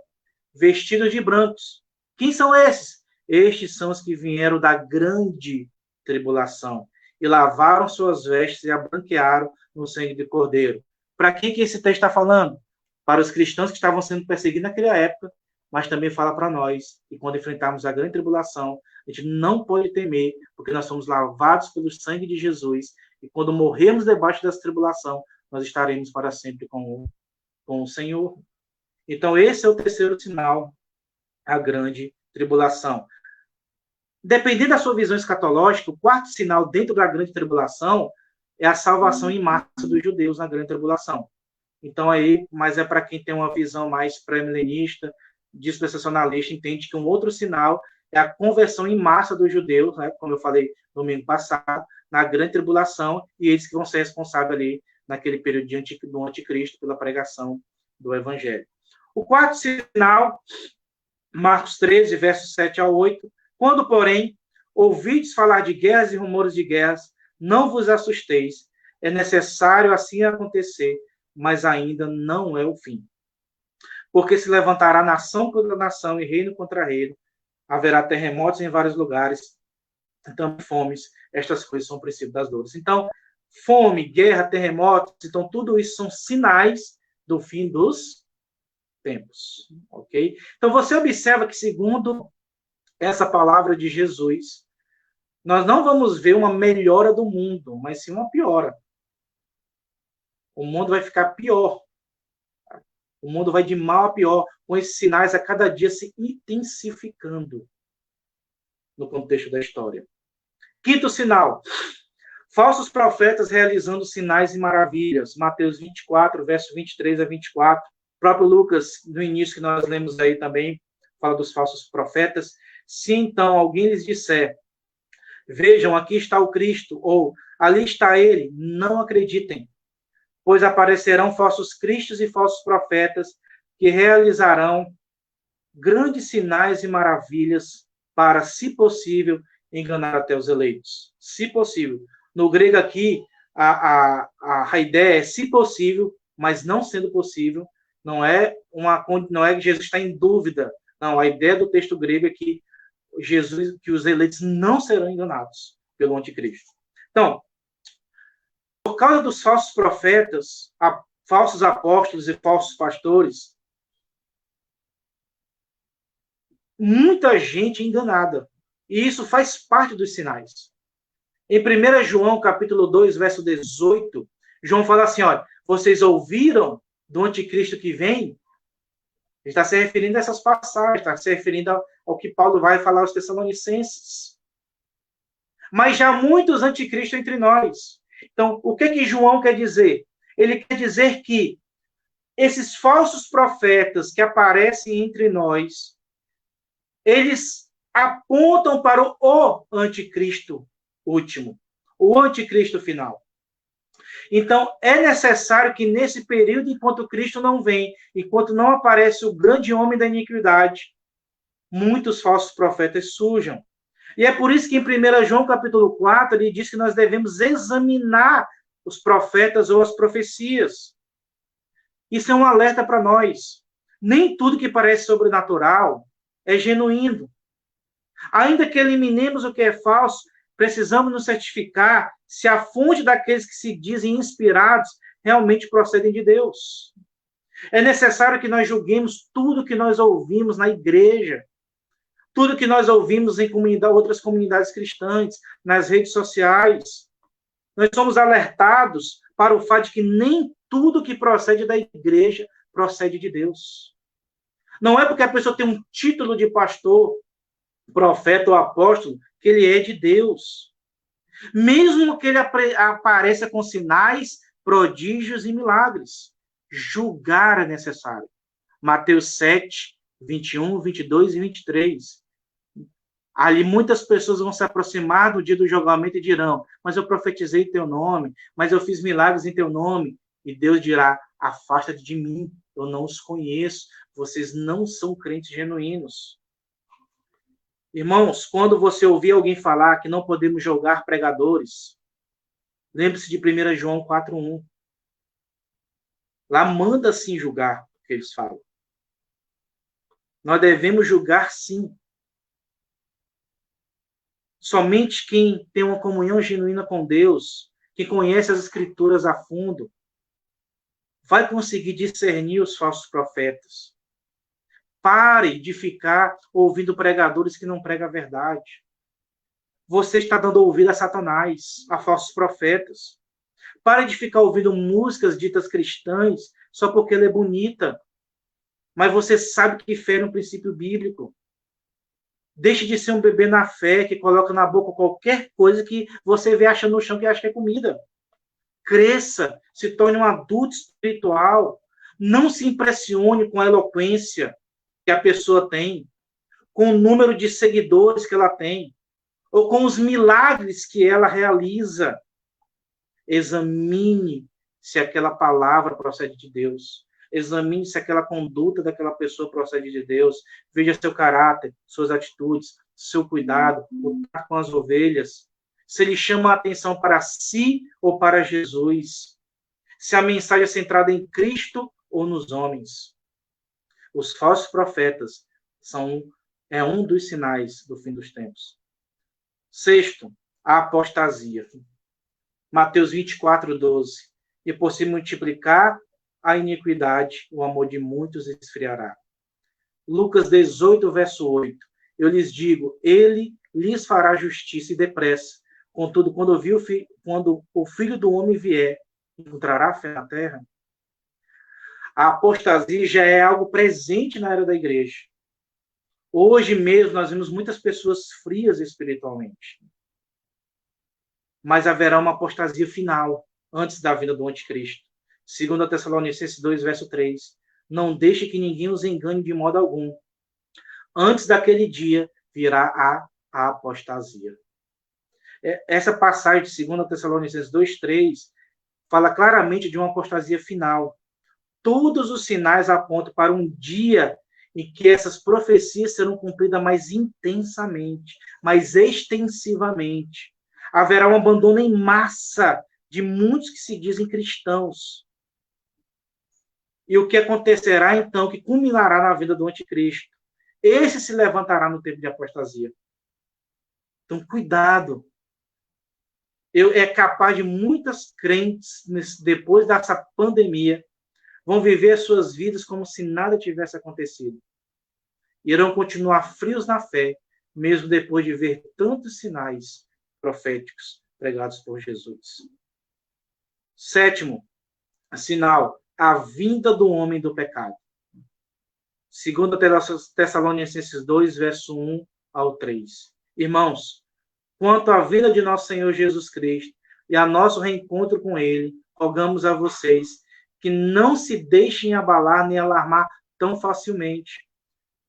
vestidos de brancos. Quem são esses? Estes são os que vieram da grande tribulação, e lavaram suas vestes e a branquearam no sangue do Cordeiro. Para que esse texto está falando? Para os cristãos que estavam sendo perseguidos naquela época, mas também fala para nós, que quando enfrentarmos a grande tribulação, a gente não pode temer, porque nós somos lavados pelo sangue de Jesus, e quando morrermos debaixo dessa tribulação, nós estaremos para sempre com o Senhor. Então, esse é o terceiro sinal, a grande tribulação. Dependendo da sua visão escatológica, o quarto sinal dentro da grande tribulação é a salvação em massa dos judeus na grande tribulação. Então, mas é para quem tem uma visão mais pré-milenista, dispensacionalista, entende que um outro sinal é a conversão em massa dos judeus, né, como eu falei domingo passado, na grande tribulação, e eles que vão ser responsáveis ali naquele período do anticristo pela pregação do evangelho. O quarto sinal, Marcos 13, versos 7 a 8, quando, porém, ouvides falar de guerras e rumores de guerras, não vos assusteis, é necessário assim acontecer, mas ainda não é o fim. Porque se levantará nação contra nação e reino contra reino, haverá terremotos em vários lugares, então fomes, estas coisas são o princípio das dores. Então, fome, guerra, terremotos, então tudo isso são sinais do fim dos tempos, ok? Então você observa que segundo essa palavra de Jesus, nós não vamos ver uma melhora do mundo, mas sim uma piora. O mundo vai ficar pior. O mundo vai de mal a pior, com esses sinais a cada dia se intensificando no contexto da história. Quinto sinal, falsos profetas realizando sinais e maravilhas. Mateus 24, verso 23 a 24. O próprio Lucas, no início que nós lemos aí também, fala dos falsos profetas. Se então alguém lhes disser, vejam, aqui está o Cristo, ou ali está ele, não acreditem, pois aparecerão falsos cristos e falsos profetas que realizarão grandes sinais e maravilhas para, se possível, enganar até os eleitos. Se possível. No grego aqui, a ideia é se possível, mas não sendo possível, não é que Jesus está em dúvida. Não, a ideia do texto grego é que que os eleitos não serão enganados pelo anticristo. Então, por causa dos falsos profetas, falsos apóstolos e falsos pastores, muita gente enganada. E isso faz parte dos sinais. Em 1 João, capítulo 2, verso 18, João fala assim, olha, vocês ouviram do anticristo que vem? Ele está se referindo a essas passagens, está se referindo ao que Paulo vai falar aos Tessalonicenses. Mas já há muitos anticristos entre nós. Então, o que João quer dizer? Ele quer dizer que esses falsos profetas que aparecem entre nós, eles apontam para o anticristo último, o anticristo final. Então, é necessário que nesse período, enquanto Cristo não vem, enquanto não aparece o grande homem da iniquidade, muitos falsos profetas surjam. E é por isso que em 1 João capítulo 4, ele diz que nós devemos examinar os profetas ou as profecias. Isso é um alerta para nós. Nem tudo que parece sobrenatural é genuíno. Ainda que eliminemos o que é falso, precisamos nos certificar se a fonte daqueles que se dizem inspirados realmente procedem de Deus. É necessário que nós julguemos tudo que nós ouvimos na igreja, tudo que nós ouvimos em outras comunidades cristãs, nas redes sociais. Nós somos alertados para o fato de que nem tudo que procede da igreja procede de Deus. Não é porque a pessoa tem um título de pastor, profeta ou apóstolo, que ele é de Deus. Mesmo que ele apareça com sinais, prodígios e milagres. Julgar é necessário. Mateus 7, 21, 22 e 23. Ali muitas pessoas vão se aproximar do dia do julgamento e dirão, mas eu profetizei em teu nome, mas eu fiz milagres em teu nome. E Deus dirá, afasta-te de mim, eu não os conheço, vocês não são crentes genuínos. Irmãos, quando você ouvir alguém falar que não podemos julgar pregadores, lembre-se de 1 João 4:1. Lá manda sim julgar o que eles falam. Nós devemos julgar sim. Somente quem tem uma comunhão genuína com Deus, que conhece as Escrituras a fundo, vai conseguir discernir os falsos profetas. Pare de ficar ouvindo pregadores que não pregam a verdade. Você está dando ouvido a Satanás, a falsos profetas. Pare de ficar ouvindo músicas ditas cristãs só porque ela é bonita. Mas você sabe que fere um princípio bíblico. Deixe de ser um bebê na fé que coloca na boca qualquer coisa que você vê achando no chão que acha que é comida. Cresça, se torne um adulto espiritual. Não se impressione com a eloquência que a pessoa tem, com o número de seguidores que ela tem, ou com os milagres que ela realiza. Examine se aquela palavra procede de Deus. Examine se aquela conduta daquela pessoa procede de Deus. Veja seu caráter, suas atitudes, seu cuidado, o trato com as ovelhas. Se ele chama a atenção para si ou para Jesus. Se a mensagem é centrada em Cristo ou nos homens. Os falsos profetas é um dos sinais do fim dos tempos. Sexto, a apostasia. Mateus 24:12. E por se multiplicar a iniquidade, o amor de muitos esfriará. Lucas 18, verso 8. Eu lhes digo, ele lhes fará justiça e depressa. Contudo, quando o Filho do Homem vier, encontrará fé na terra? A apostasia já é algo presente na era da igreja. Hoje mesmo nós vemos muitas pessoas frias espiritualmente. Mas haverá uma apostasia final, antes da vinda do anticristo. 2 Tessalonicenses 2, verso 3. Não deixe que ninguém os engane de modo algum. Antes daquele dia virá a apostasia. Essa passagem de 2 Tessalonicenses 2, 3 fala claramente de uma apostasia final. Todos os sinais apontam para um dia em que essas profecias serão cumpridas mais intensamente, mais extensivamente. Haverá um abandono em massa de muitos que se dizem cristãos. E o que acontecerá, então, que culminará na vida do anticristo? Esse se levantará no tempo de apostasia. Então, cuidado. É capaz de muitas crentes, depois dessa pandemia, vão viver as suas vidas como se nada tivesse acontecido. Irão continuar frios na fé, mesmo depois de ver tantos sinais proféticos pregados por Jesus. Sétimo sinal, a vinda do homem do pecado. 2 Tessalonicenses 2, verso 1 ao 3. Irmãos, quanto à vinda de nosso Senhor Jesus Cristo e a nosso reencontro com Ele, rogamos a vocês que não se deixem abalar nem alarmar tão facilmente,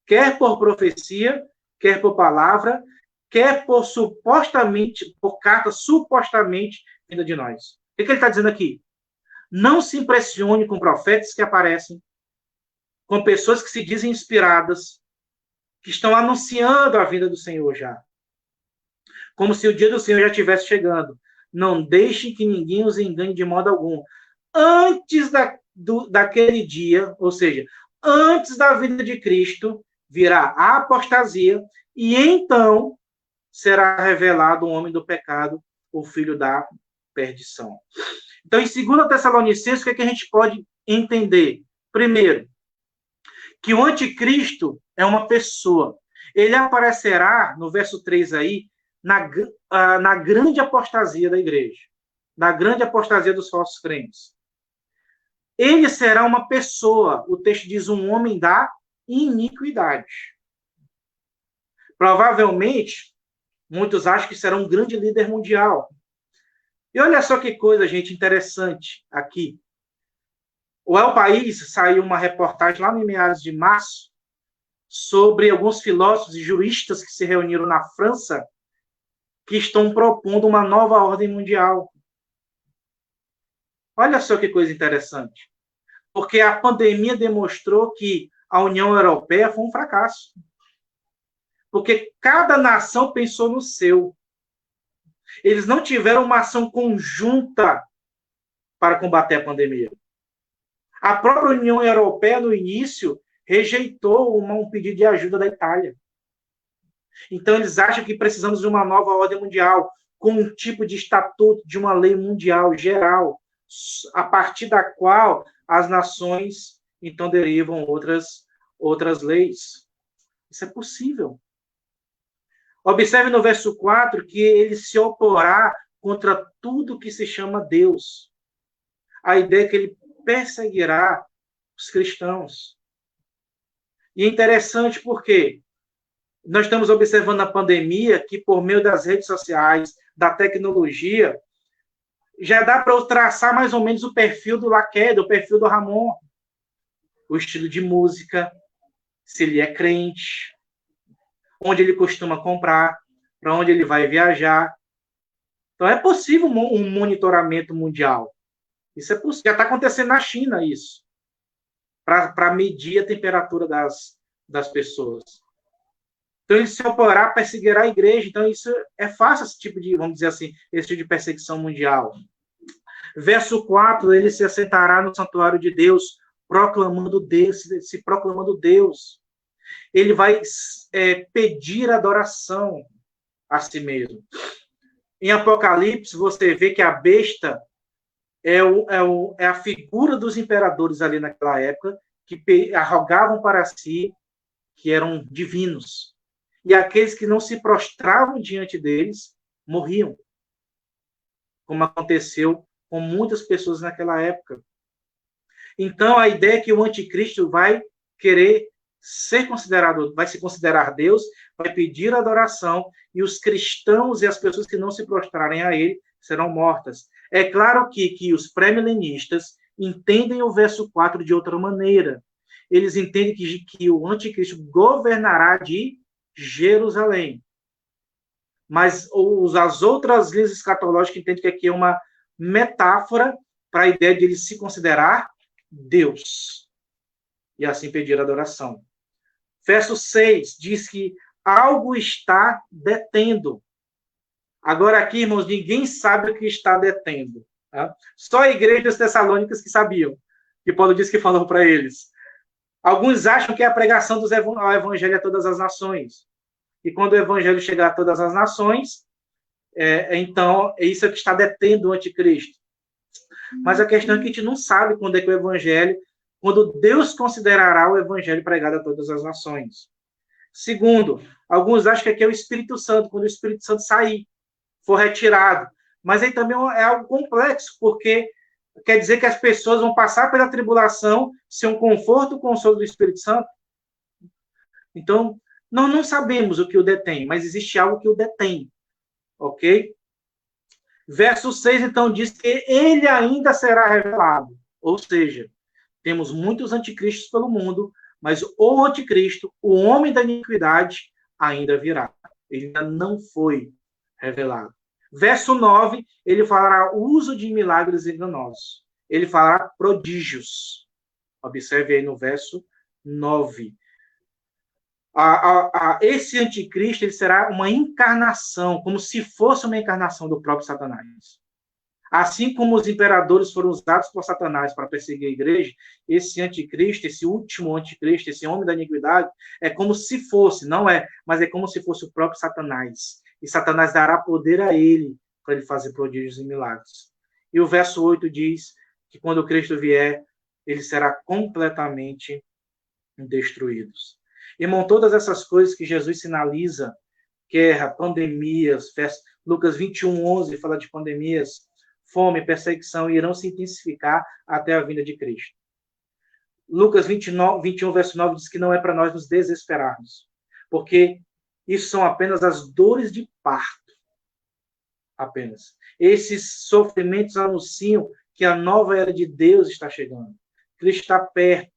quer por profecia, quer por palavra, quer por carta supostamente vinda de nós. O que ele está dizendo aqui? Não se impressione com profetas que aparecem, com pessoas que se dizem inspiradas, que estão anunciando a vinda do Senhor já. Como se o dia do Senhor já estivesse chegando. Não deixe que ninguém os engane de modo algum. Antes daquele dia, ou seja, antes da vinda de Cristo, virá a apostasia, e então será revelado o homem do pecado, o filho da perdição. Então, em 2 Tessalonicenses, o que a gente pode entender? Primeiro, que o anticristo é uma pessoa. Ele aparecerá, no verso 3 aí, na grande apostasia da igreja, na grande apostasia dos falsos crentes. Ele será uma pessoa, o texto diz, um homem da iniquidade. Provavelmente, muitos acham que será um grande líder mundial. E olha só que coisa, gente, interessante aqui. O El País saiu uma reportagem lá no meados de março sobre alguns filósofos e juristas que se reuniram na França que estão propondo uma nova ordem mundial. Olha só que coisa interessante. Porque a pandemia demonstrou que a União Europeia foi um fracasso. Porque cada nação pensou no seu. Eles não tiveram uma ação conjunta para combater a pandemia. A própria União Europeia, no início, rejeitou um pedido de ajuda da Itália. Então, eles acham que precisamos de uma nova ordem mundial, com um tipo de estatuto, de uma lei mundial geral, a partir da qual as nações, então, derivam outras leis. Isso é possível. Observe no verso 4 que ele se oporá contra tudo que se chama Deus. A ideia é que ele perseguirá os cristãos. E é interessante porque nós estamos observando na pandemia que, por meio das redes sociais, da tecnologia, já dá para eu traçar mais ou menos o perfil do Laqueda, o perfil do Ramon, o estilo de música, se ele é crente, onde ele costuma comprar, para onde ele vai viajar. Então, é possível um monitoramento mundial. Isso é possível. Já está acontecendo na China, isso. Para medir a temperatura das pessoas. Então, ele se oporá, perseguirá a igreja. Então, isso é fácil, esse tipo de, vamos dizer assim, esse tipo de perseguição mundial. Verso 4, ele se assentará no santuário de Deus, proclamando Deus, se proclamando Deus. Ele vai pedir adoração a si mesmo. Em Apocalipse, você vê que a besta é a figura dos imperadores ali naquela época, que arrogavam para si que eram divinos. E aqueles que não se prostravam diante deles morriam. Como aconteceu com muitas pessoas naquela época. Então, a ideia é que o anticristo vai querer ser considerado, vai se considerar Deus, vai pedir adoração, e os cristãos e as pessoas que não se prostrarem a ele serão mortas. É claro que os pré-milenistas entendem o verso 4 de outra maneira. Eles entendem que o anticristo governará de Jerusalém. Mas as outras linhas escatológicas entendem que aqui é uma metáfora para a ideia de ele se considerar Deus. E assim pedir adoração. Verso 6 diz que algo está detendo. Agora aqui, irmãos, ninguém sabe o que está detendo. Tá? Só a igreja das Tessalônicas que sabiam. Que Paulo disse que falou para eles. Alguns acham que é a pregação do evangelho a todas as nações. E quando o evangelho chegar a todas as nações, então é isso que está detendo o anticristo. Mas a questão é que a gente não sabe quando é que o evangelho, quando Deus considerará o evangelho pregado a todas as nações. Segundo, alguns acham que aqui é o Espírito Santo, quando o Espírito Santo sair, for retirado. Mas aí também é algo complexo, porque quer dizer que as pessoas vão passar pela tribulação sem um conforto, o consolo do Espírito Santo. Então, nós não sabemos o que o detém, mas existe algo que o detém. Ok? Verso 6, então, diz que ele ainda será revelado. Ou seja, temos muitos anticristos pelo mundo, mas o anticristo, o homem da iniquidade, ainda virá. Ele ainda não foi revelado. Verso 9, ele falará uso de milagres enganosos. Ele falará prodígios. Observe aí no verso 9. Esse anticristo ele será uma encarnação, como se fosse uma encarnação do próprio Satanás. Assim como os imperadores foram usados por Satanás para perseguir a igreja, esse anticristo, esse último anticristo, esse homem da iniquidade, é como se fosse, não é, mas é como se fosse o próprio Satanás. E Satanás dará poder a ele para ele fazer prodígios e milagres. E o verso 8 diz que quando o Cristo vier, ele será completamente destruído. Irmão, todas essas coisas que Jesus sinaliza, guerra, pandemias, Lucas 21:11 fala de pandemias, fome, perseguição, irão se intensificar até a vinda de Cristo. Lucas 21, verso 9, diz que não é para nós nos desesperarmos, porque isso são apenas as dores de parto. Apenas. Esses sofrimentos anunciam que a nova era de Deus está chegando. Cristo está perto.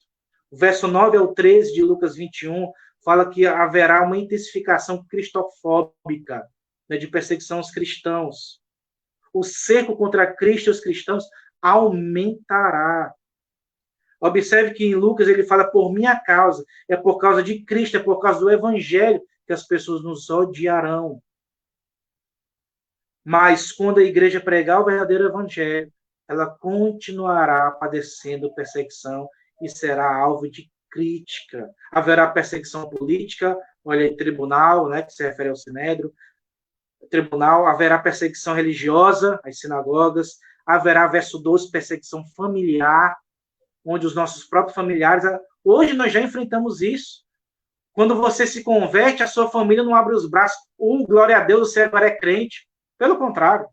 O verso 9 ao 13 de Lucas 21 fala que haverá uma intensificação cristofóbica, né, de perseguição aos cristãos. O cerco contra Cristo e os cristãos aumentará. Observe que em Lucas ele fala por minha causa, é por causa de Cristo, é por causa do evangelho que as pessoas nos odiarão. Mas quando a igreja pregar o verdadeiro evangelho, ela continuará padecendo perseguição e será alvo de crítica. Haverá perseguição política, olha aí, tribunal, né, que se refere ao Sinédrio, tribunal, haverá perseguição religiosa, as sinagogas, haverá, verso 12, perseguição familiar, onde os nossos próprios familiares... Hoje nós já enfrentamos isso. Quando você se converte, a sua família não abre os braços. Glória a Deus, você agora é crente. Pelo contrário.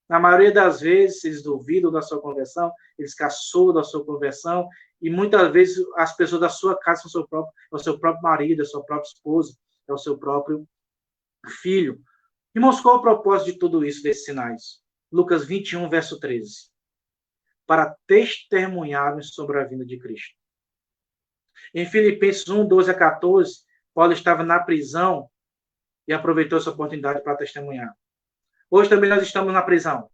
Na maioria das vezes, eles duvidam da sua conversão, eles caçoam da sua conversão, e muitas vezes as pessoas da sua casa são o seu próprio marido, a sua própria esposa, é o seu próprio filho. Irmãos, qual é o propósito de tudo isso, desses sinais? Lucas 21, verso 13. Para testemunharmos sobre a vinda de Cristo. Em Filipenses 1, 12 a 14, Paulo estava na prisão e aproveitou essa oportunidade para testemunhar. Hoje também nós estamos na prisão.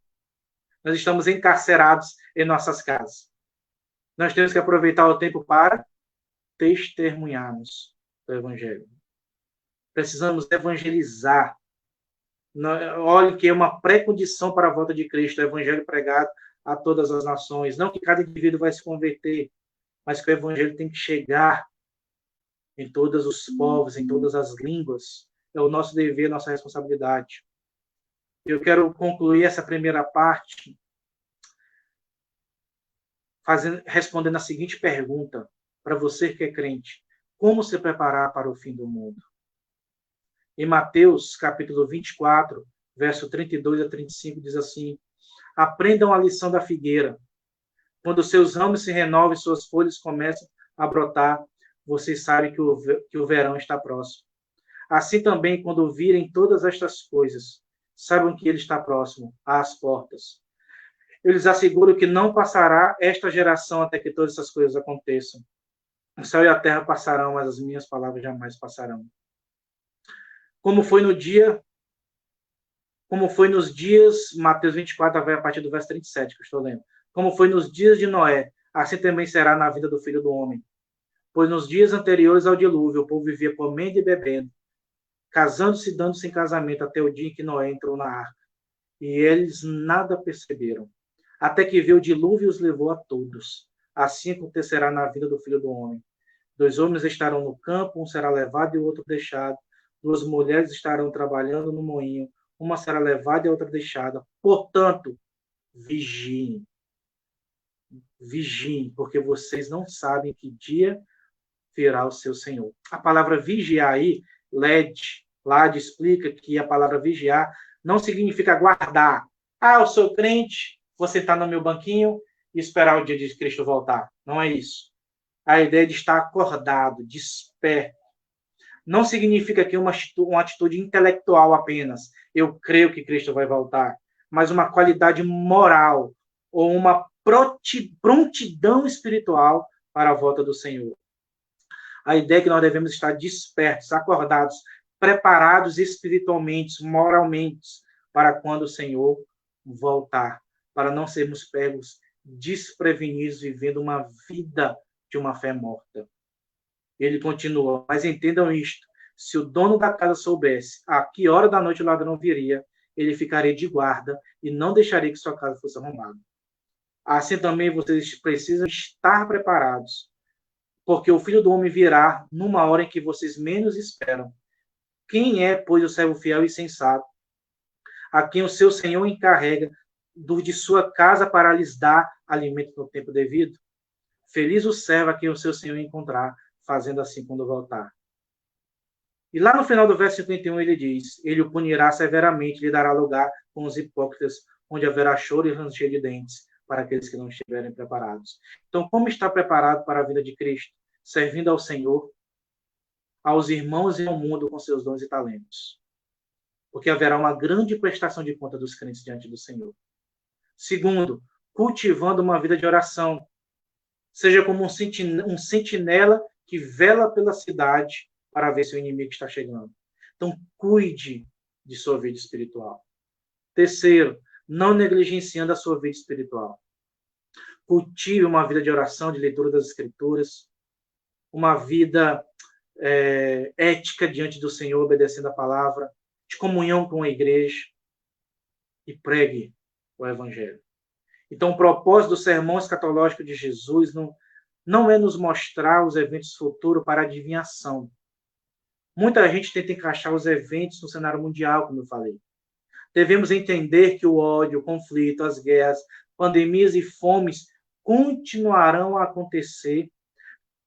Nós estamos encarcerados em nossas casas. Nós temos que aproveitar o tempo para testemunharmos do Evangelho. Precisamos evangelizar. Olhe que é uma pré-condição para a volta de Cristo, o Evangelho pregado a todas as nações. Não que cada indivíduo vai se converter, mas que o Evangelho tem que chegar em todos os povos, em todas as línguas. É o nosso dever, a nossa responsabilidade. Eu quero concluir essa primeira parte respondendo a seguinte pergunta para você que é crente: como se preparar para o fim do mundo? Em Mateus, capítulo 24, verso 32 a 35, diz assim: aprendam a lição da figueira. Quando seus ramos se renovam e suas folhas começam a brotar, vocês sabem que o verão está próximo. Assim também, quando virem todas estas coisas, saibam que ele está próximo, às portas. Eu lhes asseguro que não passará esta geração até que todas essas coisas aconteçam. O céu e a terra passarão, mas as minhas palavras jamais passarão. Como foi nos dias, Mateus 24, vai a partir do verso 37, que eu estou lendo. Como foi nos dias de Noé, assim também será na vida do Filho do Homem. Pois nos dias anteriores ao dilúvio, o povo vivia comendo e bebendo, casando-se e dando-se em casamento, até o dia em que Noé entrou na arca. E eles nada perceberam, até que veio o dilúvio e os levou a todos. Assim acontecerá na vida do Filho do Homem. 2 homens estarão no campo, um será levado e o outro deixado. 2 mulheres estarão trabalhando no moinho, uma será levada e a outra deixada. Portanto, vigiem. Vigiem, porque vocês não sabem que dia virá o seu Senhor. A palavra vigiar aí, Lade explica que a palavra vigiar não significa guardar. Eu sou crente, vou sentar no meu banquinho e esperar o dia de Cristo voltar. Não é isso. A ideia de estar acordado, desperto. Não significa que uma atitude intelectual apenas. Eu creio que Cristo vai voltar. Mas uma qualidade moral ou uma prontidão espiritual para a volta do Senhor. A ideia é que nós devemos estar despertos, acordados, preparados espiritualmente, moralmente, para quando o Senhor voltar, para não sermos pegos desprevenidos, vivendo uma vida de uma fé morta. Ele continua, mas entendam isto, se o dono da casa soubesse a que hora da noite o ladrão viria, ele ficaria de guarda e não deixaria que sua casa fosse arrombada. Assim também vocês precisam estar preparados, porque o Filho do Homem virá numa hora em que vocês menos esperam. Quem é, pois, o servo fiel e sensato, a quem o seu Senhor encarrega de sua casa para lhes dar alimento no tempo devido? Feliz o servo a quem o seu Senhor encontrar, fazendo assim quando voltar. E lá no final do verso 51 ele diz, ele o punirá severamente, lhe dará lugar com os hipócritas, onde haverá choro e ranger de dentes, para aqueles que não estiverem preparados. Então, como está preparado para a vida de Cristo? Servindo ao Senhor, aos irmãos e ao mundo com seus dons e talentos. Porque haverá uma grande prestação de conta dos crentes diante do Senhor. Segundo, cultivando uma vida de oração. Seja como um sentinela que vela pela cidade para ver se o inimigo está chegando. Então, cuide de sua vida espiritual. Terceiro, não negligenciando a sua vida espiritual. Cultive uma vida de oração, de leitura das Escrituras, uma vida ética diante do Senhor, obedecendo a palavra, de comunhão com a igreja, e pregue o Evangelho. Então, o propósito do sermão escatológico de Jesus não é nos mostrar os eventos futuros para adivinhação. Muita gente tenta encaixar os eventos no cenário mundial, como eu falei. Devemos entender que o ódio, o conflito, as guerras, pandemias e fomes continuarão a acontecer,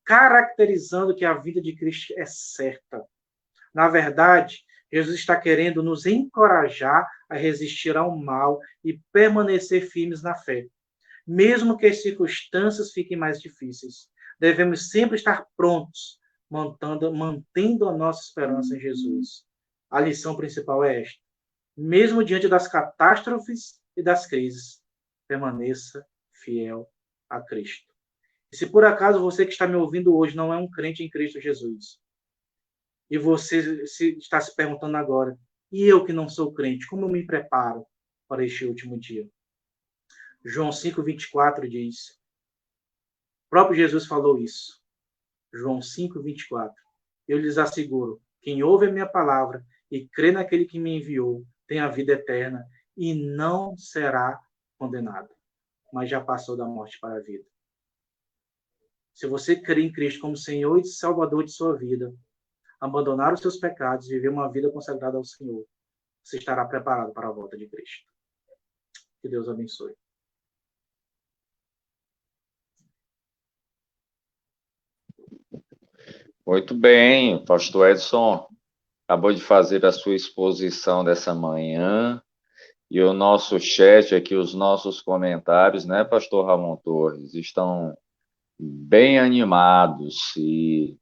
caracterizando que a vida de Cristo é certa. Na verdade, Jesus está querendo nos encorajar a resistir ao mal e permanecer firmes na fé. Mesmo que as circunstâncias fiquem mais difíceis, devemos sempre estar prontos, mantendo a nossa esperança em Jesus. A lição principal é esta. Mesmo diante das catástrofes e das crises, permaneça fiel a Cristo. E se por acaso você que está me ouvindo hoje não é um crente em Cristo Jesus, e você está se perguntando agora, e eu que não sou crente, como eu me preparo para este último dia? João 5:24 diz, o próprio Jesus falou isso. João 5:24. Eu lhes asseguro, quem ouve a minha palavra e crê naquele que me enviou, tem a vida eterna e não será condenado, mas já passou da morte para a vida. Se você crê em Cristo como Senhor e Salvador de sua vida, abandonar os seus pecados e viver uma vida consagrada ao Senhor, você estará preparado para a volta de Cristo. Que Deus abençoe.
Muito bem, pastor Edson acabou de fazer a sua exposição dessa manhã, e o nosso chat aqui, os nossos comentários, né, pastor Ramon Torres, estão bem animados e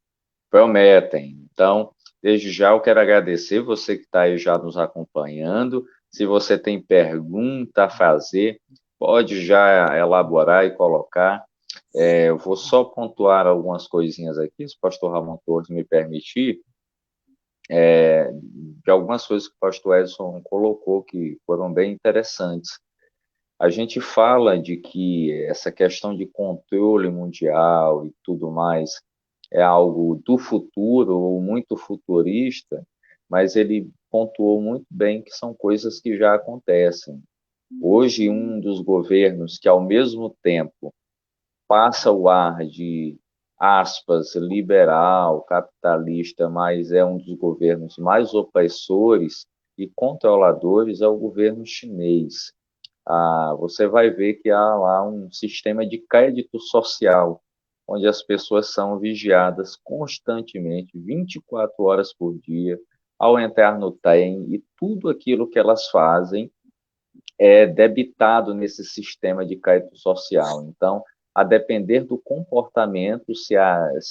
prometem. Então, desde já eu quero agradecer você que está aí já nos acompanhando. Se você tem pergunta a fazer, pode já elaborar e colocar. Eu vou só pontuar algumas coisinhas aqui, se o pastor Ramon Torres me permitir, de algumas coisas que o pastor Edson colocou que foram bem interessantes. A gente fala de que essa questão de controle mundial e tudo mais é algo do futuro ou muito futurista, mas ele pontuou muito bem que são coisas que já acontecem. Hoje, um dos governos que, ao mesmo tempo, passa o ar de, aspas, liberal, capitalista, mas é um dos governos mais opressores e controladores, é o governo chinês. Você vai ver que há lá um sistema de crédito social, onde as pessoas são vigiadas constantemente, 24 horas por dia, ao entrar no trem, e tudo aquilo que elas fazem é debitado nesse sistema de crédito social. Então, a depender do comportamento, se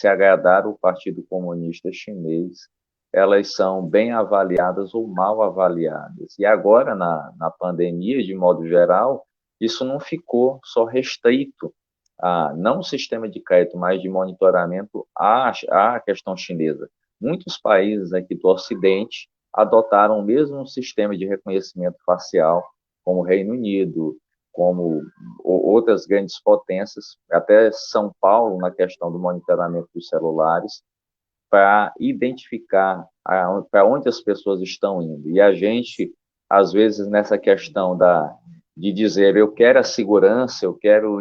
agradar o Partido Comunista Chinês, elas são bem avaliadas ou mal avaliadas. E agora, na pandemia, de modo geral, isso não ficou só restrito a não o sistema de crédito, mas de monitoramento à questão chinesa. muitos países aqui do Ocidente adotaram o mesmo sistema de reconhecimento facial, como o Reino Unido, como outras grandes potências, até São Paulo, na questão do monitoramento dos celulares, para identificar para onde as pessoas estão indo. E a gente, às vezes, nessa questão de dizer eu quero a segurança, eu quero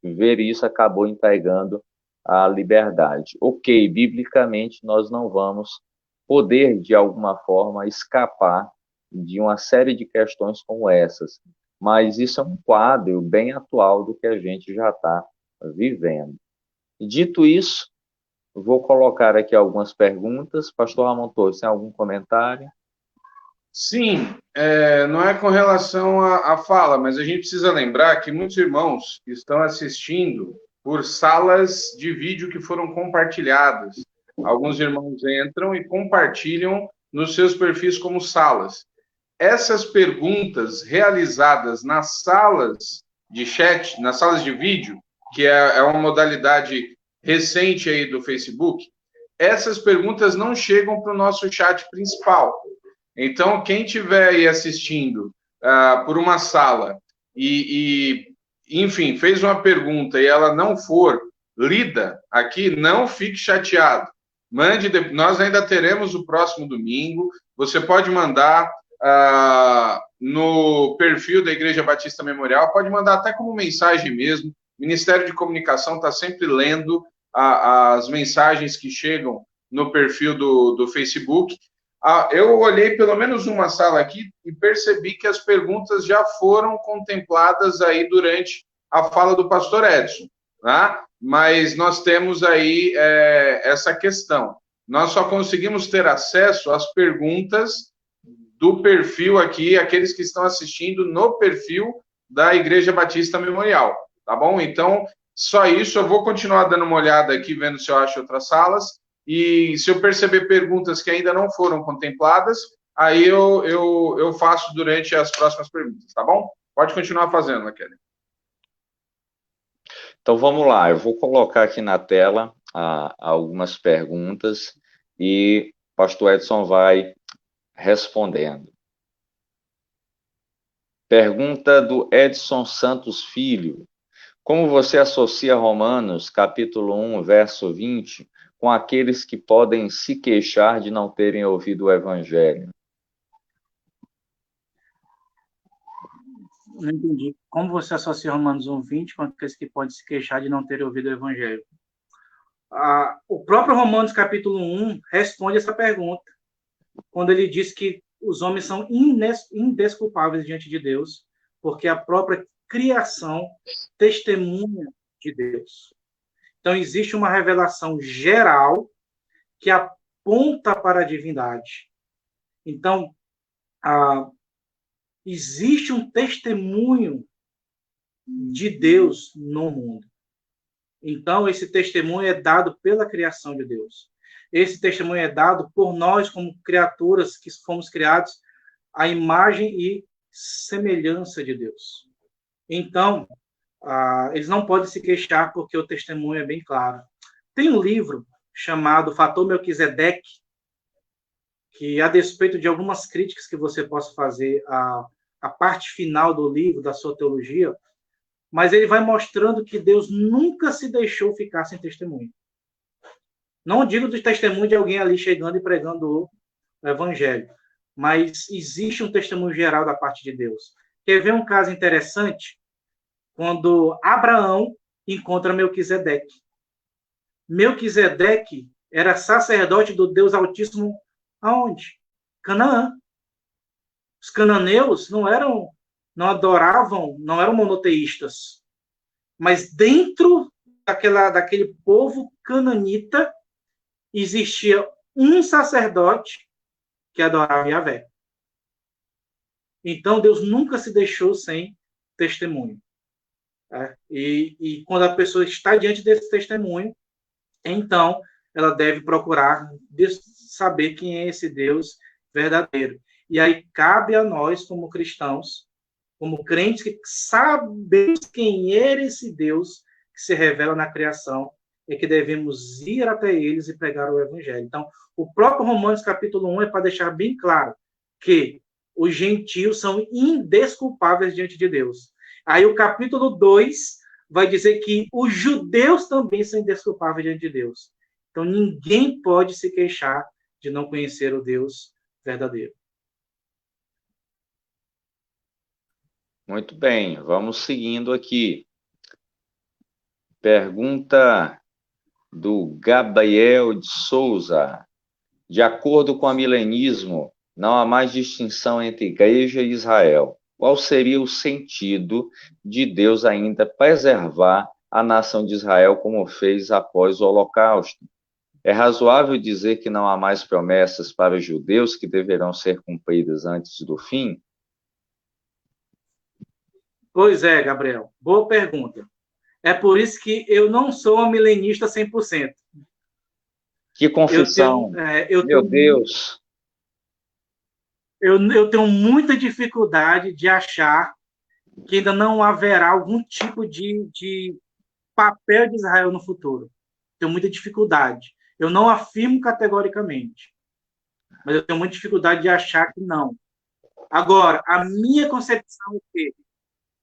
ver isso, acabou entregando a liberdade. Ok, biblicamente nós não vamos poder, de alguma forma, escapar de uma série de questões como essas, mas isso é um quadro bem atual do que a gente já está vivendo. Dito isso, vou colocar aqui algumas perguntas. Pastor Ramon Torres, tem algum comentário?
Sim, não é com relação à fala, mas a gente precisa lembrar que muitos irmãos estão assistindo por salas de vídeo que foram compartilhadas. Alguns irmãos entram e compartilham nos seus perfis como salas. Essas perguntas realizadas nas salas de chat, nas salas de vídeo, que é uma modalidade recente aí do Facebook, essas perguntas não chegam para o nosso chat principal. Então, quem estiver aí assistindo por uma sala enfim, fez uma pergunta e ela não for lida aqui, não fique chateado. Mande, nós ainda teremos o próximo domingo. Você pode mandar no perfil da Igreja Batista Memorial, pode mandar até como mensagem mesmo. O Ministério de Comunicação está sempre lendo as mensagens que chegam no perfil do Facebook. Eu olhei pelo menos uma sala aqui e percebi que as perguntas já foram contempladas aí durante a fala do pastor Edson, tá? Mas nós temos aí essa questão. Nós só conseguimos ter acesso às perguntas do perfil aqui, aqueles que estão assistindo no perfil da Igreja Batista Memorial, tá bom? Então, só isso. Eu vou continuar dando uma olhada aqui, vendo se eu acho outras salas. E se eu perceber perguntas que ainda não foram contempladas, aí eu faço durante as próximas perguntas, tá bom? Pode continuar fazendo, Kelly.
Então vamos lá, eu vou colocar aqui na tela algumas perguntas e o pastor Edson vai respondendo. Pergunta do Edson Santos Filho. Como você associa Romanos, capítulo 1, verso 20, com aqueles que podem se queixar de não terem ouvido o Evangelho?
Não entendi. Como você associa Romanos 1:20 com aqueles que podem se queixar de não terem ouvido o Evangelho? O próprio Romanos, capítulo 1, responde essa pergunta, quando ele diz que os homens são indesculpáveis diante de Deus, porque a própria criação testemunha de Deus. Então, existe uma revelação geral que aponta para a divindade. Então, existe um testemunho de Deus no mundo. Então, esse testemunho é dado pela criação de Deus. Esse testemunho é dado por nós, como criaturas que fomos criados à imagem e semelhança de Deus. Então, eles não podem se queixar porque o testemunho é bem claro. Tem um livro chamado Fator Melquisedeque, que, a despeito de algumas críticas que você possa fazer à parte final do livro, da sua teologia, mas ele vai mostrando que Deus nunca se deixou ficar sem testemunho. Não digo do testemunho de alguém ali chegando e pregando o evangelho, mas existe um testemunho geral da parte de Deus. Quer ver um caso interessante? Quando Abraão encontra Melquisedeque. Melquisedeque era sacerdote do Deus Altíssimo aonde? Canaã. Os cananeus não adoravam, não eram monoteístas. Mas dentro daquele povo cananita existia um sacerdote que adorava Yahvé. Então, Deus nunca se deixou sem testemunho. E quando a pessoa está diante desse testemunho, então ela deve procurar saber quem é esse Deus verdadeiro. E aí cabe a nós, como cristãos, como crentes, que sabemos quem era esse Deus que se revela na criação é que devemos ir até eles e pregar o evangelho. Então, o próprio Romanos capítulo 1 é para deixar bem claro que os gentios são indesculpáveis diante de Deus. Aí o capítulo 2 vai dizer que os judeus também são indesculpáveis diante de Deus. Então, ninguém pode se queixar de não conhecer o Deus verdadeiro.
Muito bem, vamos seguindo aqui. Pergunta do Gabriel de Souza. De acordo com o milenismo, não há mais distinção entre igreja e Israel. Qual seria o sentido de Deus ainda preservar a nação de Israel como fez após o Holocausto? É razoável dizer que não há mais promessas para os judeus que deverão ser cumpridas antes do fim?
Pois é, Gabriel. Boa pergunta. É por isso que eu não sou um milenista 100%.
Que confissão! Meu Deus!
Eu tenho muita dificuldade de achar que ainda não haverá algum tipo de papel de Israel no futuro. Tenho muita dificuldade. Eu não afirmo categoricamente, mas eu tenho muita dificuldade de achar que não. Agora, a minha concepção é que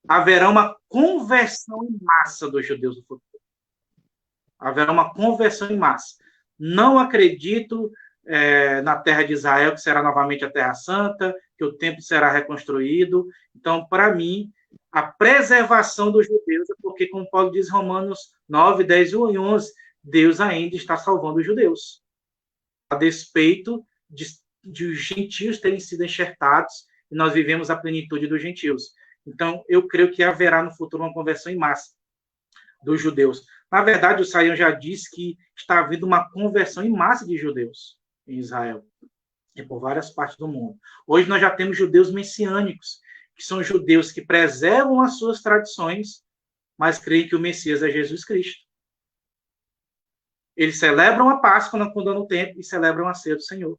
haverá uma conversão em massa dos judeus no futuro. Haverá uma conversão em massa. Não acredito na terra de Israel, que será novamente a Terra Santa, que o templo será reconstruído. Então, para mim, a preservação dos judeus é porque, como Paulo diz em Romanos 9, 10 e 11, Deus ainda está salvando os judeus, a despeito de os gentios terem sido enxertados, e nós vivemos a plenitude dos gentios. Então, eu creio que haverá no futuro uma conversão em massa dos judeus. Na verdade, o Saião já disse que está havendo uma conversão em massa de judeus em Israel e por várias partes do mundo. Hoje nós já temos judeus messiânicos, que são judeus que preservam as suas tradições, mas creem que o Messias é Jesus Cristo. Eles celebram a Páscoa quando dá no tempo e celebram a ceia do Senhor.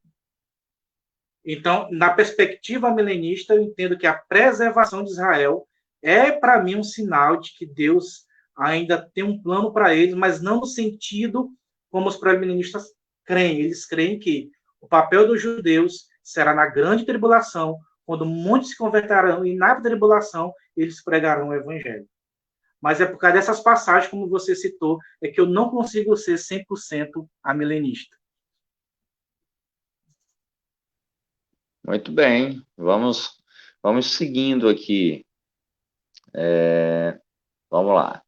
Então, na perspectiva milenista, eu entendo que a preservação de Israel é, para mim, um sinal de que Deus ainda tem um plano para eles, mas não no sentido como os pré-milenistas creem. Eles creem que o papel dos judeus será na grande tribulação, quando muitos se converterão, e na tribulação eles pregarão o evangelho. Mas é por causa dessas passagens, como você citou, é que eu não consigo ser 100% amilenista.
Muito bem, vamos seguindo aqui. Vamos lá.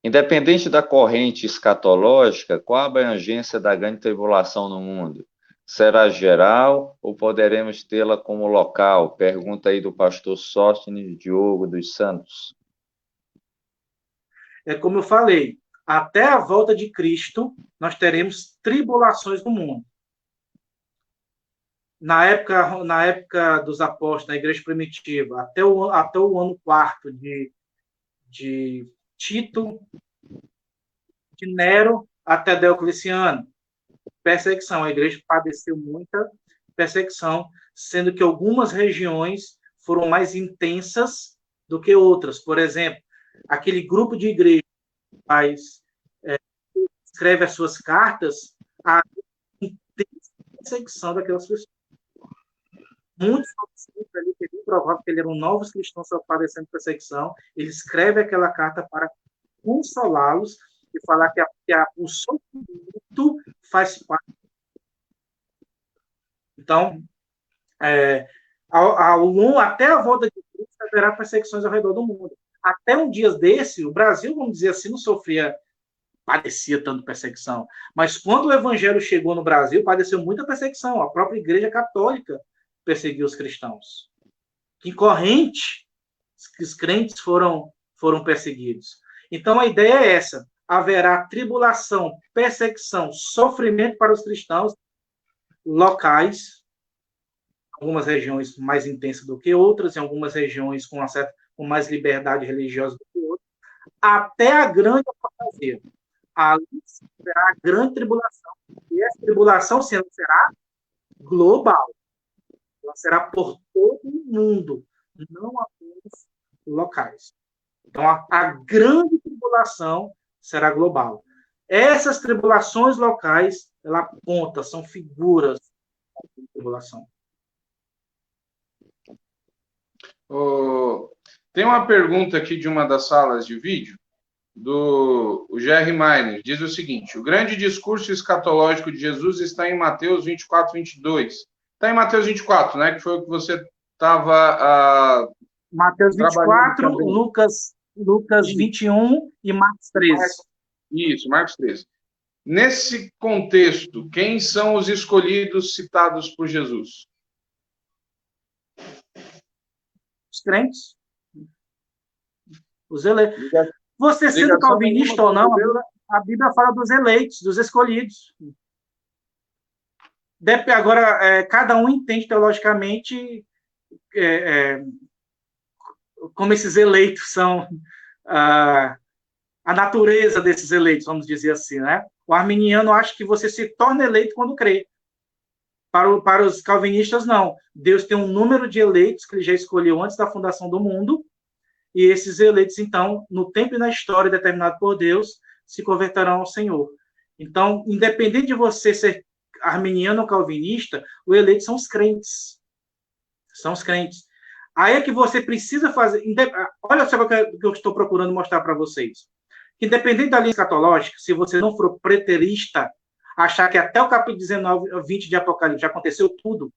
Independente da corrente escatológica, qual a abrangência da grande tribulação no mundo? Será geral ou poderemos tê-la como local? Pergunta aí do pastor Sóstenes Diogo dos Santos.
É como eu falei, até a volta de Cristo, nós teremos tribulações no mundo. Na época dos apóstolos, na igreja primitiva, até o ano 4 de Tito, de Nero até Diocleciano, perseguição. A igreja padeceu muita perseguição, sendo que algumas regiões foram mais intensas do que outras. Por exemplo, aquele grupo de igrejas que escreve as suas cartas, a intensa perseguição daquelas pessoas. Muitos ali, que é bem provável que ele eram novos cristãos padecendo perseguição, ele escreve aquela carta para consolá-los e falar que o sofrimento faz parte. Então, até a volta de Cristo, haverá perseguições ao redor do mundo. Até um dia desse, o Brasil, vamos dizer assim, não padecia tanto perseguição. Mas quando o evangelho chegou no Brasil, padeceu muita perseguição. A própria Igreja Católica perseguiu os cristãos. Em corrente, os crentes foram perseguidos. Então, a ideia é essa. Haverá tribulação, perseguição, sofrimento para os cristãos locais, algumas regiões mais intensas do que outras, em algumas regiões com mais liberdade religiosa do que outras, até a grande apostasia. Ali será a grande tribulação. E essa tribulação será global. Ela será por todo o mundo, não apenas locais. Então, a grande tribulação será global. Essas tribulações locais, ela aponta, são figuras de tribulação.
Tem uma pergunta aqui de uma das salas de vídeo, do Jerry Miner, diz o seguinte: o grande discurso escatológico de Jesus está em Mateus 24, 22. Está em Mateus 24, né? Que foi o que você estava...
Mateus 24, Lucas 21 e Marcos 13.
Isso, Marcos 13. Nesse contexto, quem são os escolhidos citados por Jesus?
Os crentes. Os eleitos. Você sendo calvinista ou não, a Bíblia fala dos eleitos, dos escolhidos. Agora, cada um entende teologicamente como esses eleitos são, a natureza desses eleitos, vamos dizer assim, né? O arminiano acha que você se torna eleito quando crê. Para os calvinistas, não. Deus tem um número de eleitos que ele já escolheu antes da fundação do mundo, e esses eleitos, então, no tempo e na história determinado por Deus, se converterão ao Senhor. Então, independente de você ser arminiano ou calvinista, o eleito são os crentes. São os crentes. Aí é que você precisa fazer... Olha só o que eu estou procurando mostrar para vocês. Independente da linha escatológica, se você não for preterista, achar que até o capítulo 19, 20 de Apocalipse já aconteceu tudo,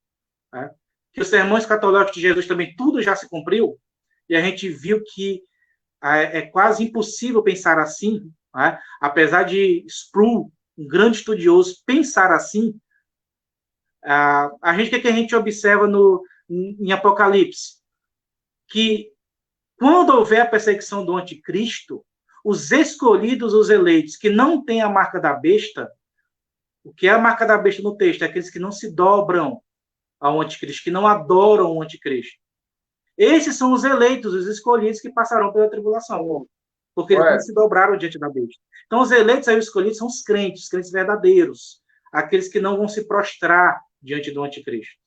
né? Que os sermões escatológicos de Jesus também tudo já se cumpriu, e a gente viu que é quase impossível pensar assim, né? Apesar de Sproul, um grande estudioso, pensar assim, a gente, o que a gente observa em Apocalipse? Que quando houver a perseguição do anticristo, os escolhidos, os eleitos, que não têm a marca da besta, o que é a marca da besta no texto? É aqueles que não se dobram ao anticristo, que não adoram o anticristo. Esses são os eleitos, os escolhidos que passarão pela tribulação, porque eles não se dobraram diante da besta. Então, os eleitos aí, os escolhidos, são os crentes verdadeiros, aqueles que não vão se prostrar diante do anticristo.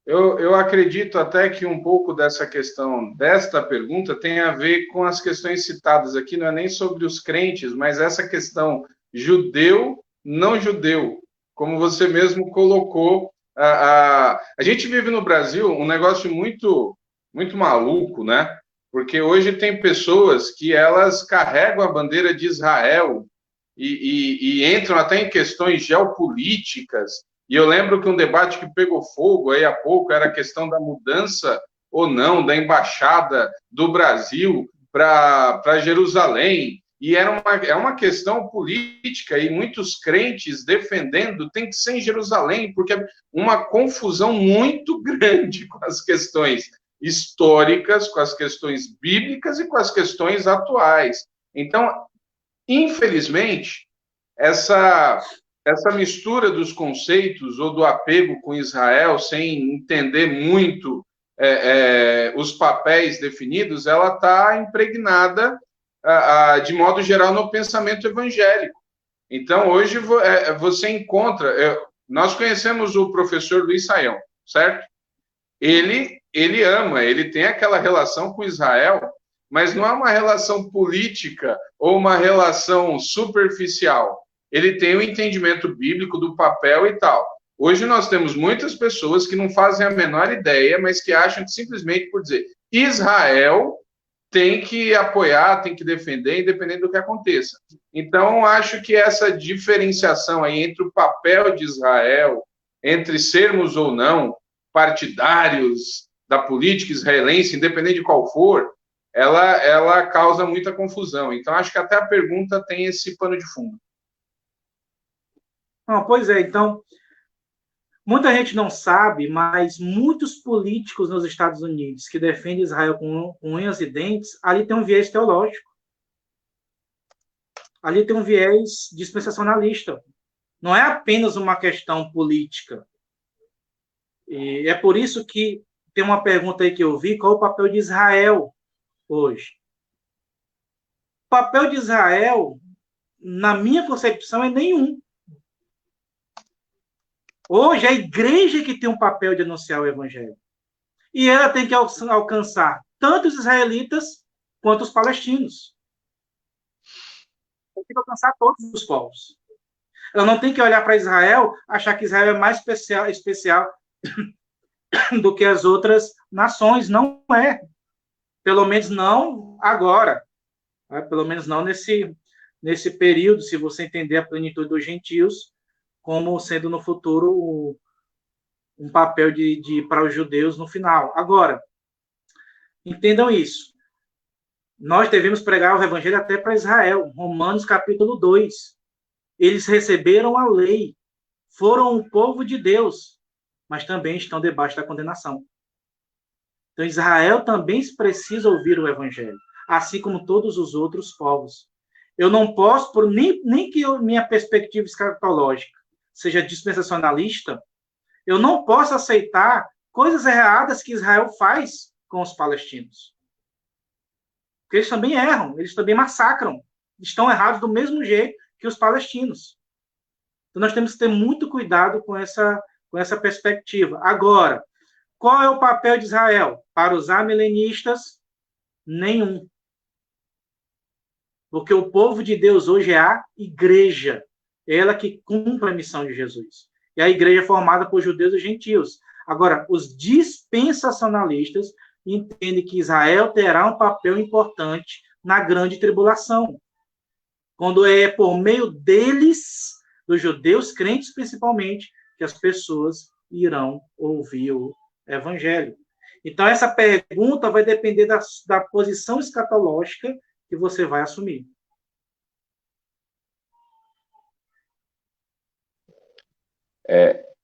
Eu acredito até que um pouco dessa questão, desta pergunta, tem a ver com as questões citadas aqui, não é nem sobre os crentes, mas essa questão judeu, não judeu, como você mesmo colocou. A gente vive no Brasil um negócio muito, muito maluco, né? Porque hoje tem pessoas que elas carregam a bandeira de Israel e entram até em questões geopolíticas. E eu lembro que um debate que pegou fogo aí há pouco era a questão da mudança ou não da embaixada do Brasil para Jerusalém. E é uma questão política, e muitos crentes defendendo tem que ser em Jerusalém, porque é uma confusão muito grande com as questões históricas, com as questões bíblicas e com as questões atuais. Então, infelizmente, essa mistura dos conceitos ou do apego com Israel, sem entender muito os papéis definidos, ela está impregnada, de modo geral, no pensamento evangélico. Então, hoje, você encontra... nós conhecemos o professor Luiz Saião, certo? Ele ama, ele tem aquela relação com Israel, mas não é uma relação política ou uma relação superficial. Ele tem o entendimento bíblico do papel e tal. Hoje nós temos muitas pessoas que não fazem a menor ideia, mas que acham que simplesmente por dizer Israel tem que apoiar, tem que defender, independente do que aconteça. Então, acho que essa diferenciação aí entre o papel de Israel, entre sermos ou não partidários da política israelense, independente de qual for, ela causa muita confusão. Então, acho que até a pergunta tem esse pano de fundo.
Pois é, então, muita gente não sabe, mas muitos políticos nos Estados Unidos que defendem Israel com unhas e dentes, ali tem um viés teológico. Ali tem um viés dispensacionalista. Não é apenas uma questão política. E é por isso que tem uma pergunta aí que eu vi, qual é o papel de Israel hoje? O papel de Israel, na minha concepção, é nenhum. Hoje é a igreja que tem um papel de anunciar o evangelho. E ela tem que alcançar tanto os israelitas quanto os palestinos. ela tem que alcançar todos os povos. Ela não tem que olhar para Israel, achar que Israel é mais especial do que as outras nações. Não é. Pelo menos não agora. Né? Pelo menos não nesse período, se você entender a plenitude dos gentios como sendo no futuro um papel para os judeus no final. Agora, entendam isso. Nós devemos pregar o evangelho até para Israel. Romanos capítulo 2. Eles receberam a lei, foram o povo de Deus, mas também estão debaixo da condenação. Então, Israel também precisa ouvir o evangelho, assim como todos os outros povos. Eu não posso, nem que minha perspectiva escatológica seja dispensacionalista, eu não posso aceitar coisas erradas que Israel faz com os palestinos. Porque eles também erram, eles também massacram. Estão errados do mesmo jeito que os palestinos. Então, nós temos que ter muito cuidado com essa perspectiva. Agora, qual é o papel de Israel? Para os amilenistas, nenhum. Porque o povo de Deus hoje é a igreja. É ela que cumpre a missão de Jesus. E a igreja é formada por judeus e gentios. Agora, os dispensacionalistas entendem que Israel terá um papel importante na grande tribulação. Quando é por meio deles, dos judeus crentes principalmente, que as pessoas irão ouvir o evangelho. Então, essa pergunta vai depender da posição escatológica que você vai assumir.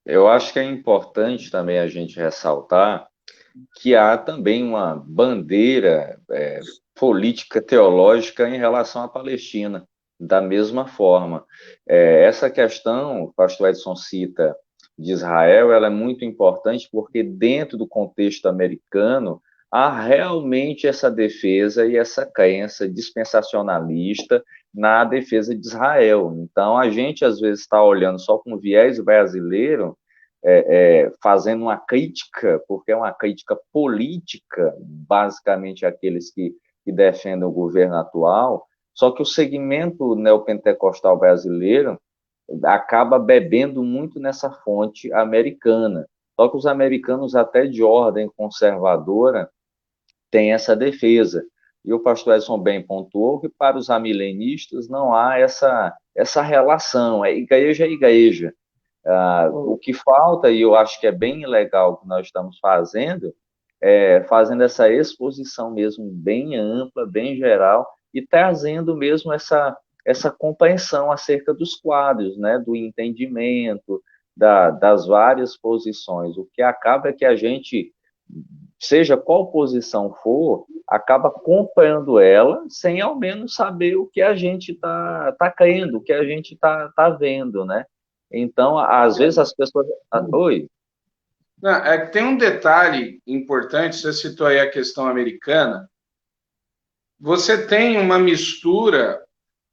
Eu acho que é importante também a gente ressaltar que há também uma bandeira política teológica em relação à Palestina, da mesma forma. Essa questão, o pastor Edson cita, de Israel, ela é muito importante porque dentro do contexto americano há realmente essa defesa e essa crença dispensacionalista na defesa de Israel. Então, a gente, às vezes, está olhando só com viés brasileiro, fazendo uma crítica, porque é uma crítica política, basicamente aqueles que defendem o governo atual, só que o segmento neopentecostal brasileiro acaba bebendo muito nessa fonte americana. Só que os americanos, até de ordem conservadora, têm essa defesa. E o pastor Edson bem pontuou que para os amilenistas não há essa relação, igreja é igreja. O que falta, e eu acho que é bem legal o que nós estamos fazendo essa exposição mesmo bem ampla, bem geral, e trazendo mesmo essa compreensão acerca dos quadros, né, do entendimento, das várias posições. O que acaba é que a gente, seja qual posição for, acaba acompanhando ela sem ao menos saber o que a gente tá crendo, o que a gente tá vendo, né? Então, às vezes as pessoas... Oi?
Não, que tem um detalhe importante, você citou aí a questão americana, você tem uma mistura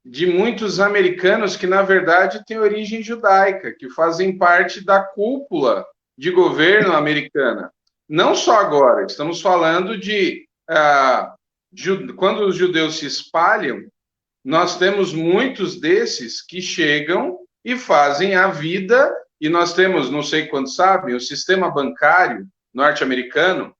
de muitos americanos que, na verdade, têm origem judaica, que fazem parte da cúpula de governo americana. Não só agora, estamos falando de... quando os judeus se espalham, nós temos muitos desses que chegam e fazem a vida, e nós temos, não sei quantos sabem, o sistema bancário norte-americano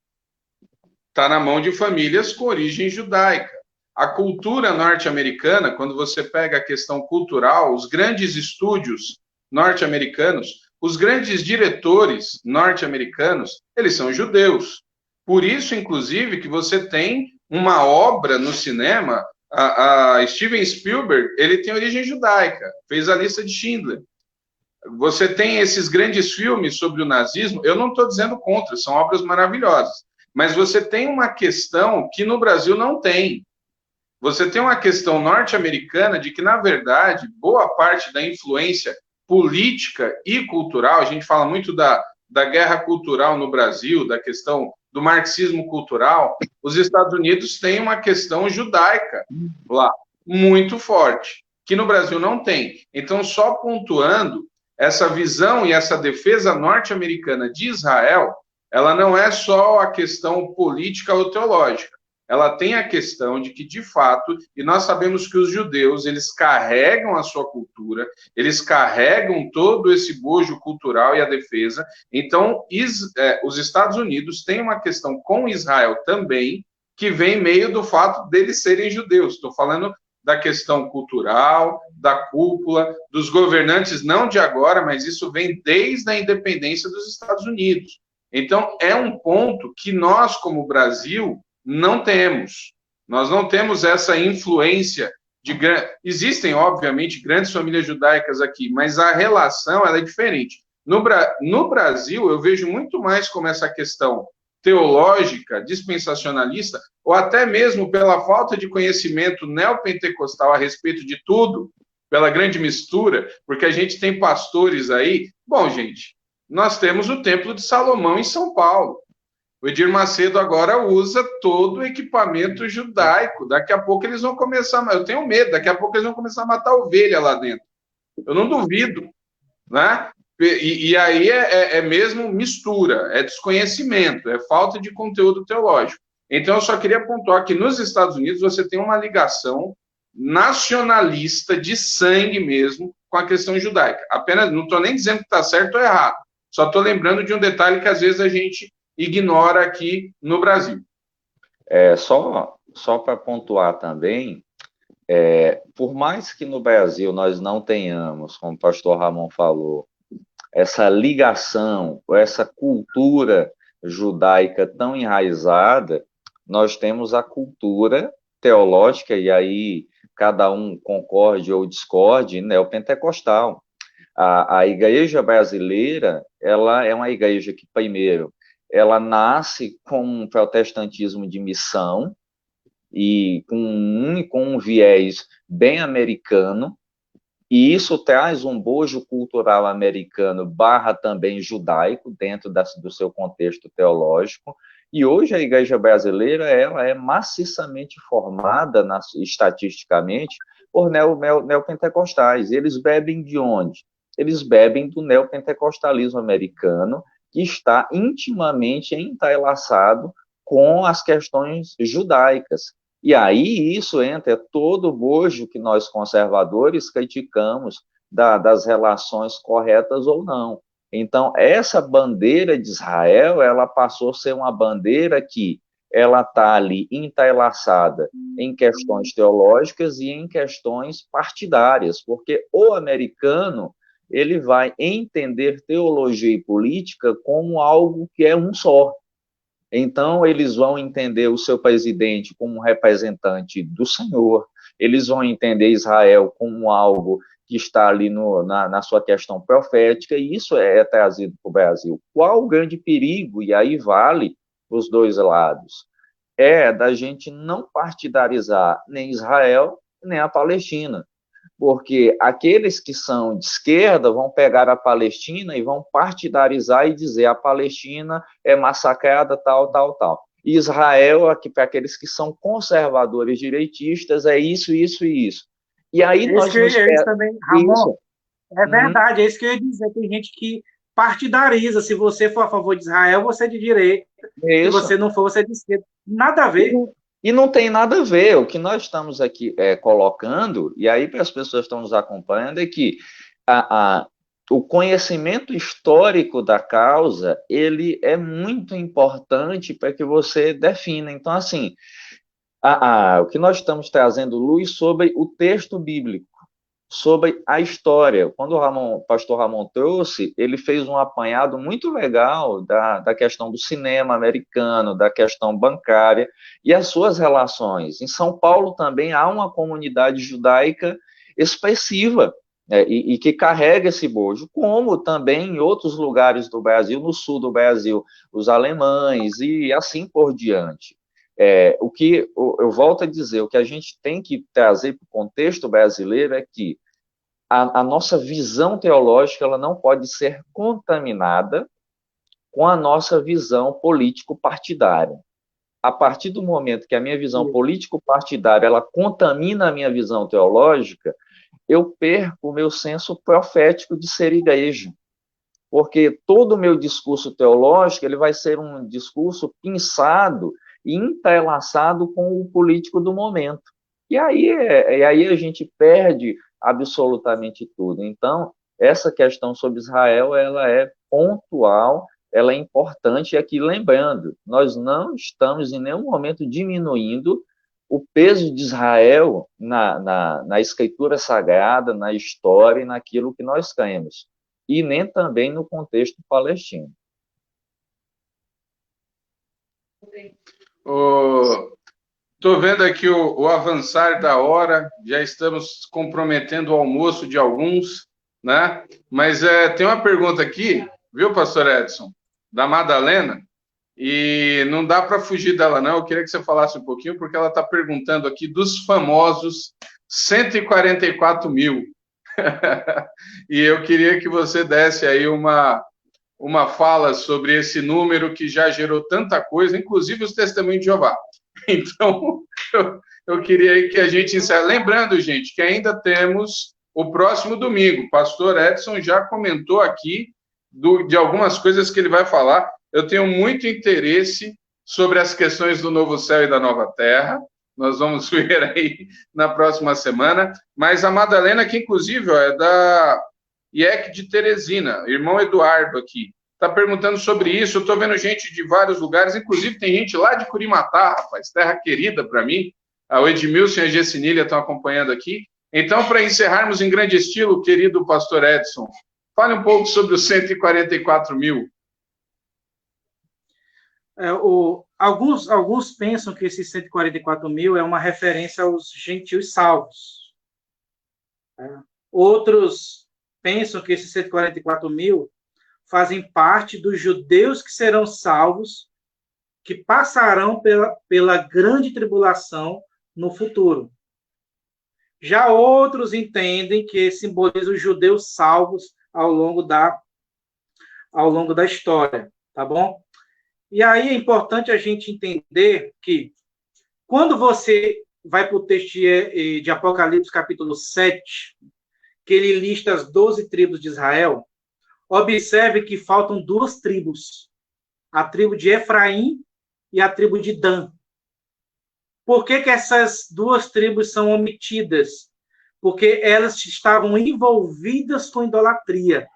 está na mão de famílias com origem judaica. A cultura norte-americana, quando você pega a questão cultural, os grandes estúdios norte-americanos, os grandes diretores norte-americanos, eles são judeus. Por isso, inclusive, que você tem uma obra no cinema, a Steven Spielberg, ele tem origem judaica, fez a Lista de Schindler. Você tem esses grandes filmes sobre o nazismo, eu não estou dizendo contra, são obras maravilhosas, mas você tem uma questão que no Brasil não tem. Você tem uma questão norte-americana de que, na verdade, boa parte da influência política e cultural, a gente fala muito da guerra cultural no Brasil, da questão do marxismo cultural, os Estados Unidos têm uma questão judaica lá, muito forte, que no Brasil não tem. Então, só pontuando, essa visão e essa defesa norte-americana de Israel, ela não é só a questão política ou teológica. ela tem a questão de que, de fato, e nós sabemos que os judeus, eles carregam a sua cultura, eles carregam todo esse bojo cultural e a defesa. Então, os Estados Unidos têm uma questão com Israel também, que vem meio do fato deles serem judeus. Estou falando da questão cultural, da cúpula, dos governantes, não de agora, mas isso vem desde a independência dos Estados Unidos. Então, é um ponto que nós, como Brasil, não temos. Nós não temos essa influência de... Existem, obviamente, grandes famílias judaicas aqui, mas a relação ela é diferente. No Brasil, eu vejo muito mais como essa questão teológica, dispensacionalista, ou até mesmo pela falta de conhecimento neopentecostal a respeito de tudo, pela grande mistura, porque a gente tem pastores aí. Bom, gente, nós temos o Templo de Salomão em São Paulo. O Edir Macedo agora usa todo o equipamento judaico. Daqui a pouco eles vão começar... Eu tenho medo, daqui a pouco eles vão começar a matar ovelha lá dentro. Eu não duvido, né? E aí é mesmo mistura, é desconhecimento, é falta de conteúdo teológico. Então, eu só queria pontuar que nos Estados Unidos você tem uma ligação nacionalista de sangue mesmo com a questão judaica. Apenas, não estou nem dizendo que está certo ou errado, só estou lembrando de um detalhe que às vezes a gente ignora aqui no Brasil.
Só para pontuar também, por mais que no Brasil nós não tenhamos, como o pastor Ramon falou, essa ligação, essa cultura judaica tão enraizada, nós temos a cultura teológica, e aí cada um concorde ou discorde, neopentecostal. A igreja brasileira, ela é uma igreja que, primeiro, ela nasce com um protestantismo de missão e com um viés bem americano, e isso traz um bojo cultural americano / também judaico dentro do seu contexto teológico. E hoje a igreja brasileira ela é maciçamente formada, estatisticamente, por neopentecostais. Eles bebem de onde? Eles bebem do neopentecostalismo americano, que está intimamente entrelaçado com as questões judaicas. E aí isso entra todo o bojo que nós conservadores criticamos das relações corretas ou não. Então, essa bandeira de Israel, ela passou a ser uma bandeira que ela está ali entrelaçada em questões teológicas e em questões partidárias, porque o americano ele vai entender teologia e política como algo que é um só. Então, eles vão entender o seu presidente como um representante do Senhor, eles vão entender Israel como algo que está ali na sua questão profética, e isso é trazido para o Brasil. Qual o grande perigo, e aí vale os dois lados, é da gente não partidarizar nem Israel, nem a Palestina, porque aqueles que são de esquerda vão pegar a Palestina e vão partidarizar e dizer a Palestina é massacrada, tal, tal, tal. E Israel, para aqueles que são conservadores direitistas, é isso, isso e isso. E aí nós
também, Ramon, é verdade, é isso que eu ia dizer. Tem gente que partidariza. Se você for a favor de Israel, você é de direita. Se você não for, você é de esquerda. Nada a ver.
E não tem nada a ver. O que nós estamos aqui colocando, e aí para as pessoas que estão nos acompanhando, é que o conhecimento histórico da causa, ele é muito importante para que você defina. Então, assim, o que nós estamos trazendo luz sobre o texto bíblico, sobre a história. Quando o pastor Ramon trouxe, ele fez um apanhado muito legal da questão do cinema americano, da questão bancária e as suas relações. Em São Paulo também há uma comunidade judaica expressiva, e que carrega esse bojo, como também em outros lugares do Brasil, no sul do Brasil, os alemães e assim por diante. O que eu volto a dizer, o que a gente tem que trazer para o contexto brasileiro é que a nossa visão teológica ela não pode ser contaminada com a nossa visão político-partidária. A partir do momento que a minha visão político-partidária ela contamina a minha visão teológica, eu perco o meu senso profético de ser igreja. Porque todo o meu discurso teológico ele vai ser um discurso pensado entrelaçado com o político do momento. E aí a gente perde absolutamente tudo. Então, essa questão sobre Israel, ela é pontual, ela é importante, e aqui lembrando, nós não estamos em nenhum momento diminuindo o peso de Israel na escritura sagrada, na história e naquilo que nós cremos, e nem também no contexto palestino.
Estou vendo aqui o avançar da hora, já estamos comprometendo o almoço de alguns, né? Mas tem uma pergunta aqui, viu, pastor Edson, da Madalena, e não dá para fugir dela, não. Eu queria que você falasse um pouquinho, porque ela está perguntando aqui dos famosos 144 mil. E eu queria que você desse aí uma fala sobre esse número que já gerou tanta coisa, inclusive os testemunhos de Jeová. Então, eu queria aí que a gente encerre. Lembrando, gente, que ainda temos o próximo domingo. O pastor Edson já comentou aqui de algumas coisas que ele vai falar. Eu tenho muito interesse sobre as questões do novo céu e da nova terra. Nós vamos ver aí na próxima semana. Mas a Madalena, que inclusive é da IEC de Teresina, irmão Eduardo aqui, está perguntando sobre isso. Eu estou vendo gente de vários lugares, inclusive tem gente lá de Curimatá, rapaz, terra querida para mim. O Edmilson e a Gessinilha estão acompanhando aqui. Então, para encerrarmos em grande estilo, querido pastor Edson, fale um pouco sobre os 144 mil.
Alguns pensam que esses 144 mil é uma referência aos gentios salvos. Outros pensam que esses 144 mil fazem parte dos judeus que serão salvos, que passarão pela grande tribulação no futuro. Já outros entendem que simboliza os judeus salvos ao longo da história, tá bom? E aí é importante a gente entender que quando você vai para o texto de Apocalipse, capítulo 7, que ele lista as 12 tribos de Israel, observe que faltam duas tribos, a tribo de Efraim e a tribo de Dan. Por que essas duas tribos são omitidas? Porque elas estavam envolvidas com idolatria.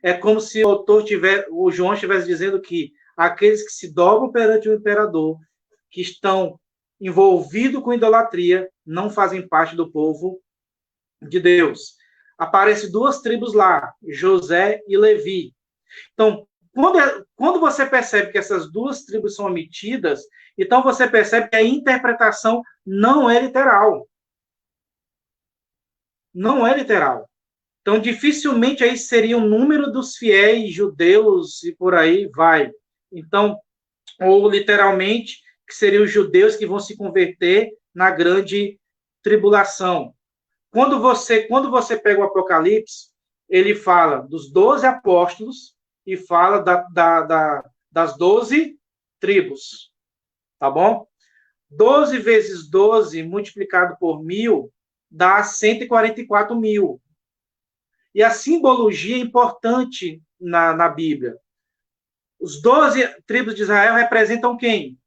É como se o João estivesse dizendo que aqueles que se dobram perante o imperador, que estão envolvidos com idolatria, não fazem parte do povo de Deus. Aparecem duas tribos lá, José e Levi. Então, quando você percebe que essas duas tribos são omitidas, então você percebe que a interpretação não é literal. Não é literal. Então, dificilmente aí seria o número dos fiéis judeus e por aí vai. Então, ou literalmente, que seriam os judeus que vão se converter na grande tribulação. Quando você pega o Apocalipse, ele fala dos 12 apóstolos e fala das 12 tribos. Tá bom? 12 vezes 12 multiplicado por 1.000 dá 144 mil. E a simbologia é importante na Bíblia. Os 12 tribos de Israel representam quem?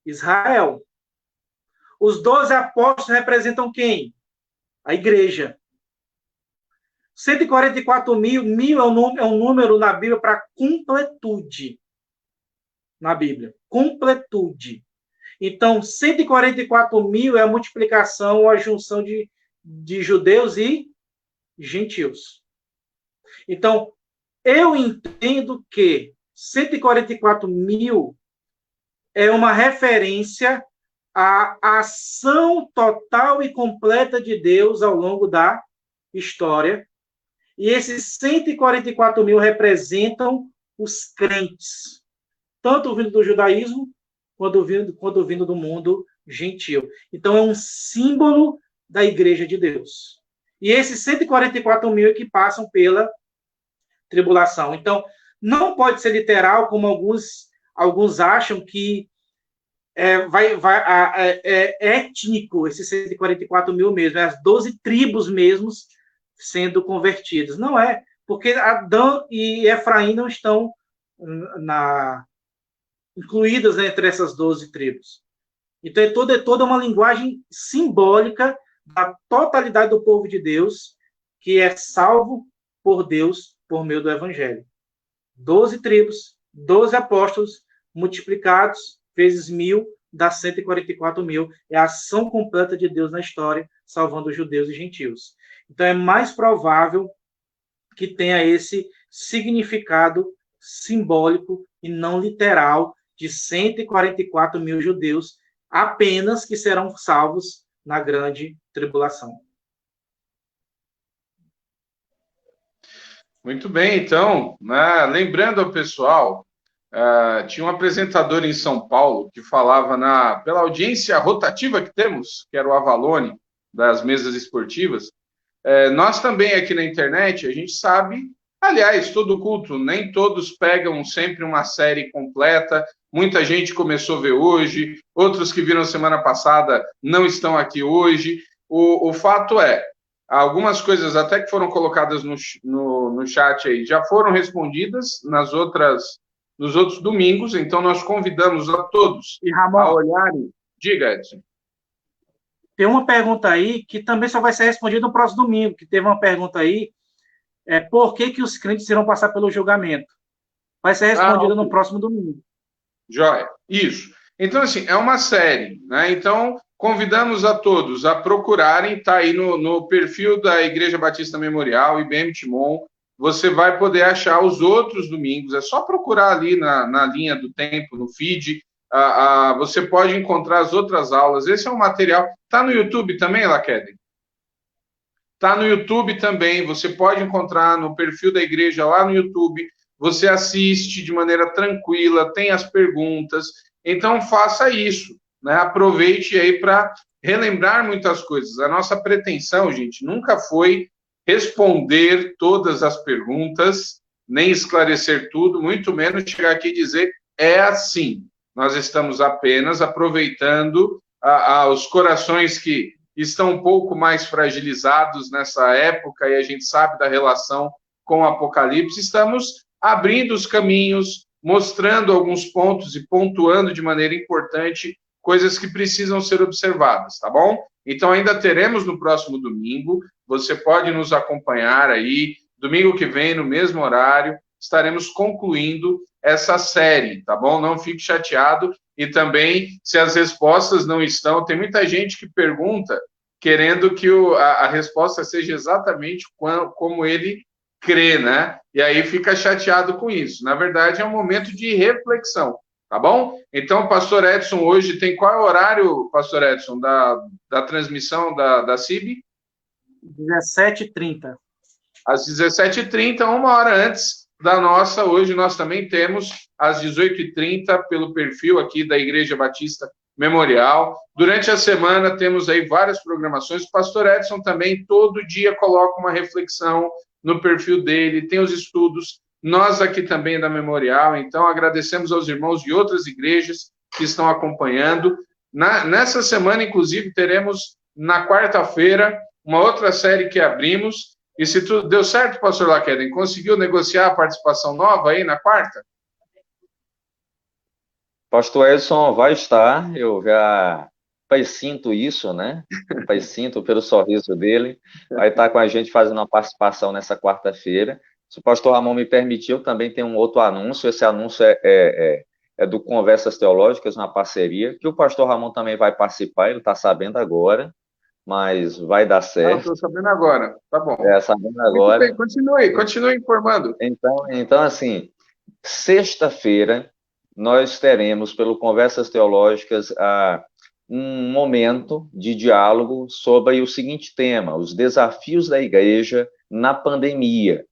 Israel. Os 12 apóstolos representam quem? A igreja. 144 mil é um número na Bíblia para completude. Na Bíblia. Completude. Então, 144 mil é a multiplicação ou a junção de judeus e gentios. Então, eu entendo que 144 mil é uma referência à ação total e completa de Deus ao longo da história. E esses 144 mil representam os crentes, tanto vindo do judaísmo, quanto vindo do mundo gentil. Então, é um símbolo da igreja de Deus. E esses 144 mil é que passam pela tribulação. Então, não pode ser literal, como alguns acham que é étnico, esses 144 mil mesmo, é as 12 tribos mesmos sendo convertidas. Não é, porque Adão e Efraim não estão incluídas entre essas 12 tribos. Então, é toda uma linguagem simbólica da totalidade do povo de Deus, que é salvo por Deus por meio do Evangelho. 12 tribos, 12 apóstolos, multiplicados vezes 1.000, dá 144.000. É a ação completa de Deus na história, salvando os judeus e gentios. Então, é mais provável que tenha esse significado simbólico e não literal de 144.000 judeus apenas que serão salvos na grande tribulação.
Muito bem, então, né, lembrando ao pessoal, tinha um apresentador em São Paulo que falava pela audiência rotativa que temos, que era o Avalone, das mesas esportivas. Nós também aqui na internet, a gente sabe, aliás, todo culto, nem todos pegam sempre uma série completa, muita gente começou a ver hoje, outros que viram semana passada não estão aqui hoje. O fato é, algumas coisas até que foram colocadas no chat aí já foram respondidas nos outros domingos, então nós convidamos a todos a olharem. Diga, Edson.
Tem uma pergunta aí que também só vai ser respondida no próximo domingo, que teve uma pergunta aí, por que os crentes irão passar pelo julgamento? Vai ser respondida no próximo domingo.
Joia, isso. Então, assim, é uma série, né? Então, convidamos a todos a procurarem, tá aí no perfil da Igreja Batista Memorial, IBM Timon, você vai poder achar os outros domingos, é só procurar ali na linha do tempo, no feed, você pode encontrar as outras aulas. Esse é um material. Está no YouTube também, Laqueden? Está no YouTube também. Você pode encontrar no perfil da igreja lá no YouTube. Você assiste de maneira tranquila, tem as perguntas. Então, faça isso, né? Aproveite aí para relembrar muitas coisas. A nossa pretensão, gente, nunca foi responder todas as perguntas, nem esclarecer tudo, muito menos chegar aqui e dizer é assim. Nós estamos apenas aproveitando os corações que estão um pouco mais fragilizados nessa época, e a gente sabe da relação com o Apocalipse. Estamos abrindo os caminhos, mostrando alguns pontos e pontuando de maneira importante coisas que precisam ser observadas, tá bom? Então, ainda teremos no próximo domingo. Você pode nos acompanhar aí. Domingo que vem, no mesmo horário, estaremos concluindo essa série, tá bom? Não fique chateado. E também, se as respostas não estão, tem muita gente que pergunta, querendo que a resposta seja exatamente como ele crê, né? E aí fica chateado com isso. Na verdade, é um momento de reflexão, tá bom? Então, pastor Edson, hoje tem qual é o horário, pastor Edson, da transmissão da CIB?
17h30.
Às 17h30, uma hora antes da nossa. Hoje nós também temos às 18h30 pelo perfil aqui da Igreja Batista Memorial. Durante a semana temos aí várias programações. O pastor Edson também todo dia coloca uma reflexão no perfil dele, tem os estudos. Nós aqui também da Memorial, então agradecemos aos irmãos de outras igrejas que estão acompanhando. Nessa semana, inclusive, teremos na quarta-feira uma outra série que abrimos. E se tudo deu certo, pastor Laqueden, conseguiu negociar a participação nova aí na quarta?
Pastor Edson vai estar, eu já sinto isso, né? Sinto pelo sorriso dele. Vai estar com a gente fazendo uma participação nessa quarta-feira. Se o pastor Ramon me permitir, eu também tenho um outro anúncio. Esse anúncio é do Conversas Teológicas, uma parceria, que o pastor Ramon também vai participar, ele está sabendo agora, mas vai dar certo.
Estou sabendo agora, tá bom.
Sabendo agora.
Muito bem, continue informando.
Então, assim, sexta-feira, nós teremos, pelo Conversas Teológicas, um momento de diálogo sobre o seguinte tema: os desafios da igreja na pandemia.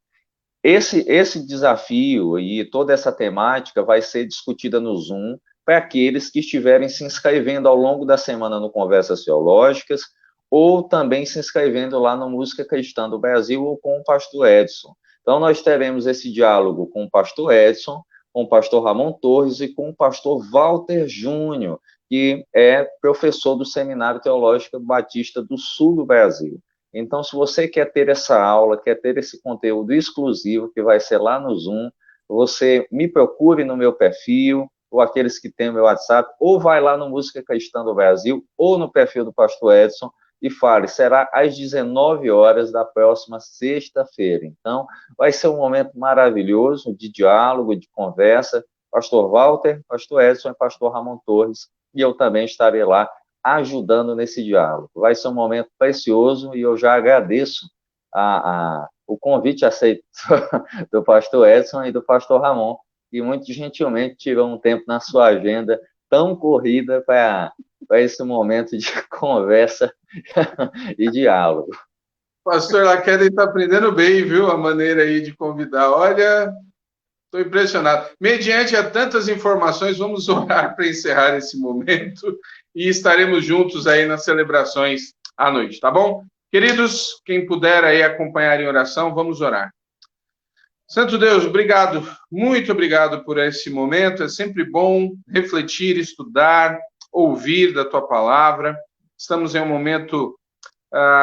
Esse desafio e toda essa temática vai ser discutida no Zoom para aqueles que estiverem se inscrevendo ao longo da semana no Conversas Teológicas ou também se inscrevendo lá no Música Cristã do Brasil ou com o pastor Edson. Então, nós teremos esse diálogo com o pastor Edson, com o pastor Ramon Torres e com o pastor Walter Júnior, que é professor do Seminário Teológico Batista do Sul do Brasil. Então, se você quer ter essa aula, quer ter esse conteúdo exclusivo, que vai ser lá no Zoom, você me procure no meu perfil, ou aqueles que têm o meu WhatsApp, ou vai lá no Música Cristã do Brasil, ou no perfil do pastor Edson, e fale, será às 19 horas da próxima sexta-feira. Então, vai ser um momento maravilhoso de diálogo, de conversa. Pastor Walter, pastor Edson e pastor Ramon Torres, e eu também estarei lá ajudando nesse diálogo. Vai ser um momento precioso e eu já agradeço o convite aceito do pastor Edson e do pastor Ramon, que muito gentilmente tirou um tempo na sua agenda tão corrida para esse momento de conversa e diálogo.
Pastor Laqueda está aprendendo bem, viu? A maneira aí de convidar. Olha, estou impressionado. Mediante a tantas informações, vamos orar para encerrar esse momento e estaremos juntos aí nas celebrações à noite, tá bom? Queridos, quem puder aí acompanhar em oração, vamos orar. Santo Deus, obrigado, muito obrigado por esse momento. É sempre bom refletir, estudar, ouvir da tua palavra. Estamos em um momento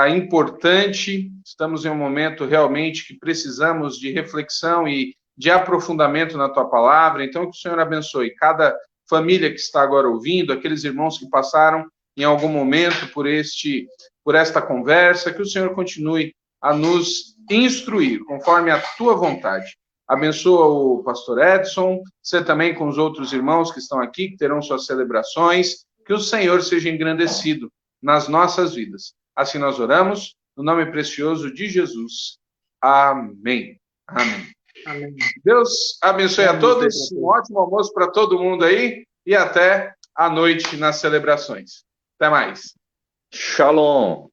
importante, estamos em um momento realmente que precisamos de reflexão e de aprofundamento na tua palavra. Então, que o Senhor abençoe cada família que está agora ouvindo, aqueles irmãos que passaram em algum momento por esta conversa, que o Senhor continue a nos instruir conforme a tua vontade. Abençoa o pastor Edson, você também com os outros irmãos que estão aqui, que terão suas celebrações, que o Senhor seja engrandecido nas nossas vidas. Assim nós oramos, no nome precioso de Jesus. Amém. Amém. Amém. Deus abençoe a todos, um ótimo almoço para todo mundo aí e até à noite nas celebrações. Até mais.
Shalom.